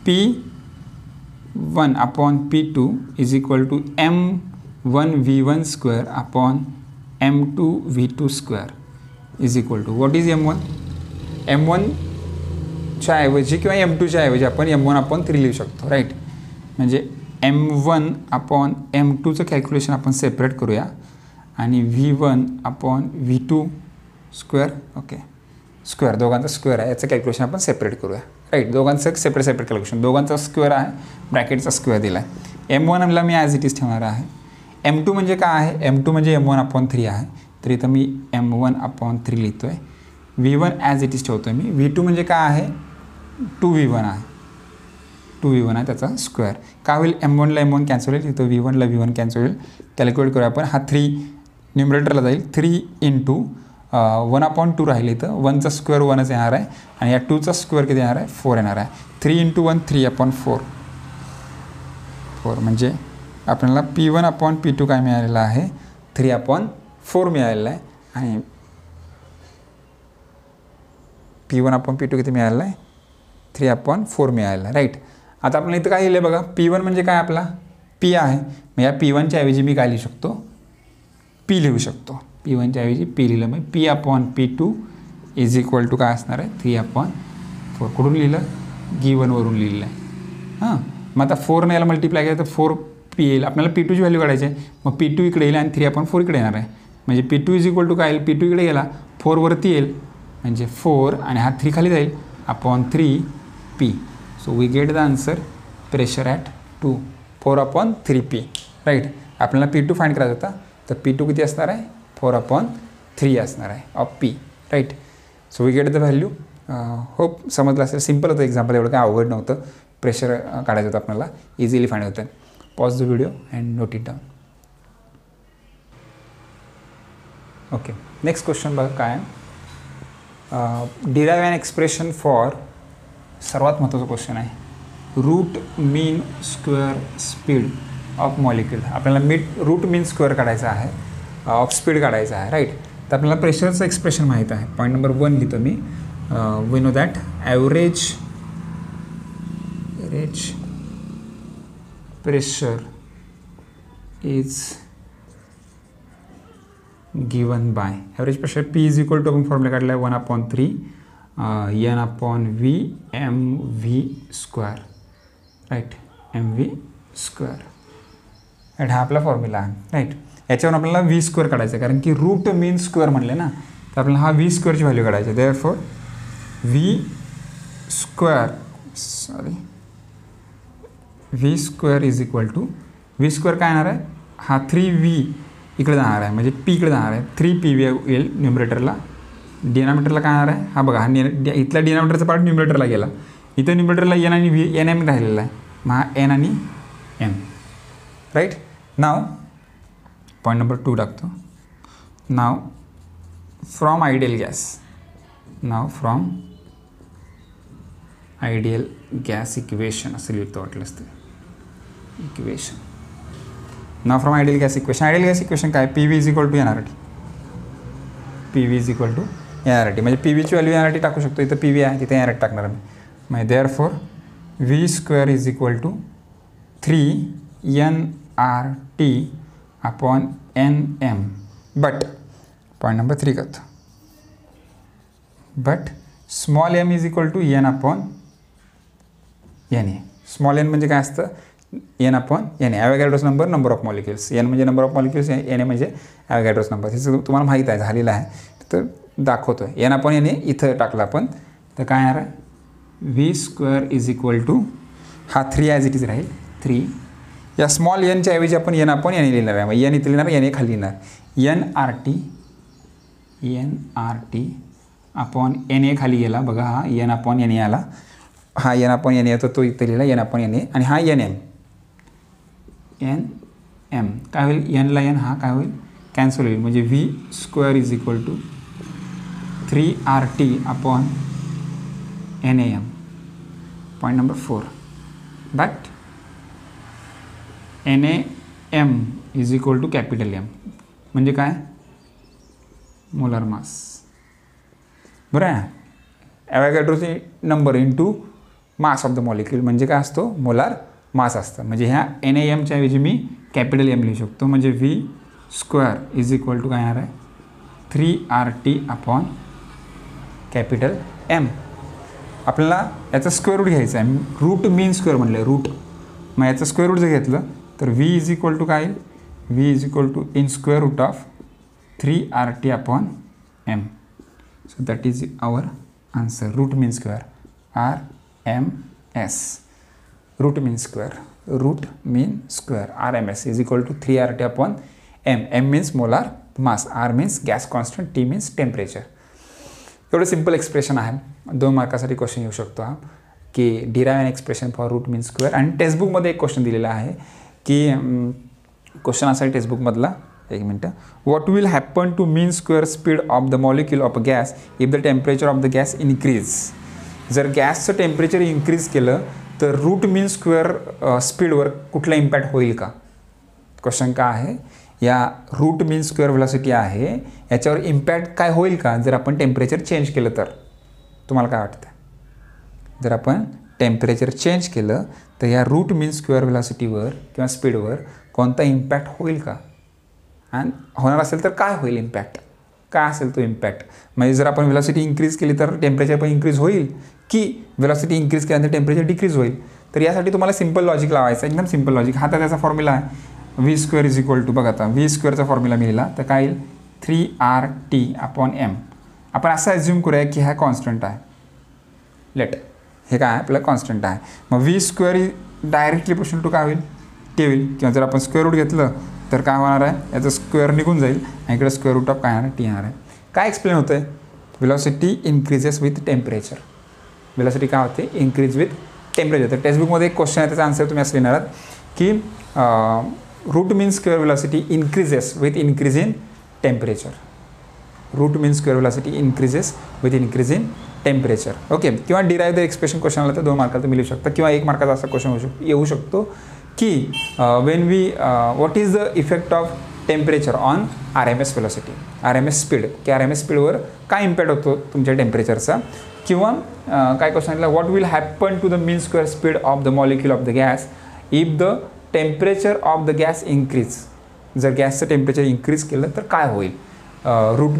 P1/P2 is equal to m1v1 square upon m2v2 square is equal to, what is m1, m1 च्या ऐवजी किंवा m2 च्या ऐवजी आपण m1/3 लिहू शकतो. राईट, म्हणजे m1/m2चं कॅल्क्युलेशन आपण सेपरेट करूया आणि v1/v2 स्क्वेअर, ओके स्क्वेअर, दोघांचा स्क्वेअर आहे, याचं कॅल्क्युलेशन आपण सेपरेट करूया. राईट, दोघांचं सेपरेट कॅल्क्युलेशन, दोघांचा स्क्वेअर आहे, ब्रॅकेटचा स्क्वेअर दिला आहे. m1ला मी ॲज इट इज ठेवणार आहे. m2 म्हणजे काय आहे, m2 म्हणजे m1/3 आहे, तर इथं मी m1/3 लिहितो आहे. v1 ॲज इट इज ठेवतो आहे मी. v2 म्हणजे काय आहे, 2v1 आहे, 2v1 आहे, त्याचा स्क्वेअर. काय होईल, m1ला m1 कॅन्सल होईल, इथं v1ला v1 कॅन्सल होईल. कॅल्क्युलेट करूया आपण, हा 3 न्युमरेटरला जाईल, 3 × 1/2 राहिले, तर 1चा स्क्वेअर 1च येणार आहे, आणि या 2चा स्क्वेअर किती येणार आहे, 4 येणार आहे. 3 × 1 3/4, 4 म्हणजे आपल्याला P1/P2 काय मिळालेलं आहे, 3/4 मिळालेलं आहे, आणि P1/P2 किती मिळालेलं आहे, 3/4 मिळालेलं आहे. राईट, आता आपण इथं काय लिहिलं आहे बघा, P1 म्हणजे काय आपला P आहे, मग या P1च्या ऐवजी मी काय लिहू शकतो, P लिहू शकतो. P1च्या ऐवजी P लिहिलं, मग P/P2 इज इक्वल टू काय असणार आहे, 3/4. कुठून लिहिलं, गिवनवरून लिहिलं आहे. हां, मग आता 4ने याला मल्टिप्लाय केलं तर 4P येईल. आपल्याला P2ची व्हॅल्यू काढायची आहे, मग P2 इकडे येईल आणि 3/4 इकडे येणार आहे, म्हणजे P2 इज इक्वल टू काय येईल, P2 इकडे गेला, 4 वरती येईल, म्हणजे 4 आणि हा 3 खाली जाईल, /3P. So we get the answer, pressure at 2, 4/3P. Right, आपल्याला P2 फाइंड करायचा होता, तर P2 किती असणार आहे, 4/3 असणार आहे of P. Right, so we get the value. Hope समजलं असेल, सिम्पल होतं एक्झाम्पल, एवढं काय अवघड नव्हतं. प्रेशर काढायचं होतं आपल्याला, इझिली फाइंड होतं. Pause the video and note it down. Okay, next question बघा काय आहे, डिराइव ॲन एक्सप्रेशन फॉर, सर्वात महत्त्वाचा क्वेश्चन आहे, root mean square speed of molecule. आपल्याला रूट मीन स्क्वेअर काढायचा आहे, ऑफ स्पीड काढायचा आहे. राईट, तर आपल्याला प्रेशरचं एक्सप्रेशन माहीत आहे. पॉईंट नंबर 1 लिहितो मी, we know that average pressure is given by, average pressure P is equal to, आपण फॉर्म्युला काढला आहे 1/3 N/V mv square. Right, mv square, right, हा आपला फॉर्म्युला आहे. राईट, याच्यावर आपल्याला v स्क्वेअर काढायचं आहे, कारण की रूट मीन स्क्वेअर म्हणले ना, तर आपल्याला हा v स्क्वेअरची व्हॅल्यू काढायची आहे. Therefore v square is equal to, v square काय येणार आहे, हा 3v इकडे जाणार आहे, म्हणजे P इकडे जाणार आहे, 3P येईल न्युमरेटरला. डिनॉमिनेटरला काय येणार आहे, हा बघा, हा इथला डिनॉमिनेटरचा पार्ट न्युमरेटरला गेला, इथं न्युमरेटरला N आणि V NM राहिलेला आहे, मग हा N आणि M. Right, now point number 2 टाकतो. Now from ideal gas equation असं लिहितो वाटलं असतं, equation. Now from ideal gas equation. Ideal gas equation काय, PV is equal to NRT. PV is equal to NRT, म्हणजे PVची व्हॅल्यू NRT टाकू शकतो, इथं PV आहे, तिथे NRT टाकणार मी. म्हणजे therefore V square is equal to 3 NRT/NM but point number 3 करतो, but small m is equal to n upon Na. Small n म्हणजे काय असतं, n upon Na. Avogadro's number, number of molecules. n म्हणजे number of molecules, Na म्हणजे ॲव्होगॅड्रोस number. हे सगळं तुम्हाला माहीत आहे, झालेलं आहे. तर दाखवतो आहे n अपॉन Na इथं टाकलं आपण, तर काय येणार आहे, v² इज इक्वल टू, हा 3 ॲज इट इज राहील 3. या स्मॉल nच्या ऐवजी आपण n अपॉन Na लिहिणार आहे. मग n इथं लिहिणार, Na खाली लिहिणार, nRT अपॉन Na खाली गेला बघा, हा n अपॉन Na आला, हा n अपॉन Na येतो, तो इथं लिहिला n अपॉन Na, आणि हा nm काय होईल, n ला n हा काय होईल, कॅन्सल होईल. म्हणजे v² is equal to 3RT upon NaM. Point number 4, but NaM is equal to capital M. म्हणजे काय, मोलर मास. बरं आहे. ॲव्होगॅड्रोची number into mass of the molecule म्हणजे काय असतो, मोलार मास असतं. म्हणजे ह्या NaMच्या ऐवजी मी कॅपिटल M लिहू शकतो. म्हणजे v² इज इक्वल टू काय येणार आहे, 3RT अपॉन कॅपिटल M. आपल्याला याचं स्क्वेअर रूट घ्यायचं आहे. रूट मीन स्क्वेअर म्हणलं, रूट. मग याचं स्क्वेअर रूट जर घेतलं तर v इज इक्वल टू काय येईल, v is equal to in square root of 3RT upon M. So that is our answer. Root mean square, RMS. Root mean square RMS is equal to 3RT upon M. M means molar mass, R means gas constant, T means temperature. एवढं simple expression आहे. 2 मार्कासाठी question येऊ शकतो हा, की derive an expression for root mean square. आणि टेक्स्टबुकमध्ये एक क्वेश्चन दिलेला आहे, की क्वेश्चन असा आहे टेक्स्टबुकमधला, एक मिनटं, what will happen to mean square speed of the molecule of a gas if the temperature of the gas increase. जर गॅसचं टेम्परेचर इन्क्रीज केलं तर रूट मीन स्क्वेअर स्पीडवर कुठला इम्पॅक्ट होईल का. क्वेश्चन का आहे, या रूट मीन स्क्वेअर व्हेलॉसिटी आहे याच्यावर इम्पॅक्ट काय होईल का जर आपण टेम्परेचर चेंज केलं तर. तुम्हाला काय वाटतं, जर आपण टेम्परेचर चेंज केलं तर या रूट मीन स्क्वेअर व्हेलॉसिटीवर किंवा स्पीडवर कोणता इम्पॅक्ट होईल का, आणि होणार असेल तर काय होईल इम्पॅक्ट, काय असेल तो इम्पॅक्ट. म्हणजे जर आपण व्हेलॉसिटी इन्क्रीज केली तर टेम्परेचर पण इन्क्रीज होईल, की व्हेलॉसिटी इन्क्रीज केल्यानंतर टेम्परेचर डिक्रीज होईल. तर यासाठी तुम्हाला सिम्पल लॉजिक लावायचं, एकदम सिम्पल लॉजिक. हा तर त्याचा फॉर्म्युला आहे, v² इज इक्वल टू, बघा आता v²चा फॉर्म्युला मी लिहिला तर काय येईल, 3RT अपॉन M. आपण असं ॲज्युम करूया की हा कॉन्स्टंट आहे, लेट हे काय आपलं कॉन्स्टंट आहे. मग v² डायरेक्टली प्रोपोर्शनल टू काय होईल, T होईल. किंवा जर आपण स्क्वेअर रूट घेतलं तर काय होणार आहे, याचं स्क्वेअर निघून जाईल आणि इकडे स्क्वेअर रूट ऑफ काय येणार आहे, T येणार आहे. काय एक्सप्लेन होतं आहे, velocity increases with temperature. Velocity काय होते, इन्क्रीज विथ टेम्परेचर. तर टेक्स्टबुकमध्ये एक क्वेश्चन आहे, त्याचा आन्सर तुम्ही असं लिहिणार की root mean square velocity increases with increase in temperature. Root mean square velocity increases with increase in temperature. Okay. किंवा डिराइव द एक्सप्रेशन क्वेश्चन आला तर 2 मार्काला तुम्ही लिहू शकता. किंवा 1 मार्काचा असा क्वेश्चन येऊ शकतो की when we what is the effect of temperature on RMS velocity, RMS speed, की RMS स्पीडवर काय इम्पॅक्ट होतो तुमच्या टेम्परेचरचा. किंवा काय क्वेश्चन आला, what will happen to the mean square speed of the molecule of the gas if the temperature of the gas increase. जर गॅसचं टेम्परेचर इन्क्रीज केलं तर काय होईल रूट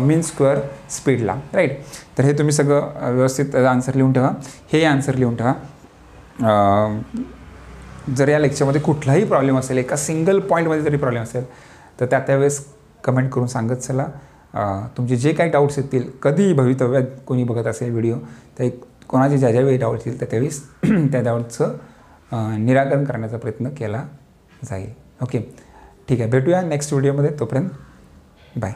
मीन स्क्वेअर स्पीडला, राईट. तर हे तुम्ही सगळं व्यवस्थित आन्सर लिहून ठेवा, हे आन्सर लिहून ठेवा. जर या लेक्चरमध्ये कुठलाही प्रॉब्लेम असेल, एका सिंगल पॉईंटमध्ये जरी प्रॉब्लेम असेल तर त्यावेळेस कमेंट करून सांगत चला. तुमचे जे काही डाऊट्स येतील, कधीही भवितव्यात कोणी बघत असेल व्हिडिओ, तर कोणाचे ज्या ज्यावेळी डाऊट्स येतील त्यावेळेस त्या डाऊटचं निराकरण करण्याचा प्रयत्न केला जाईल. ओके, ठीक आहे. भेटूया नेक्स्ट व्हिडिओमध्ये. तोपर्यंत बाय.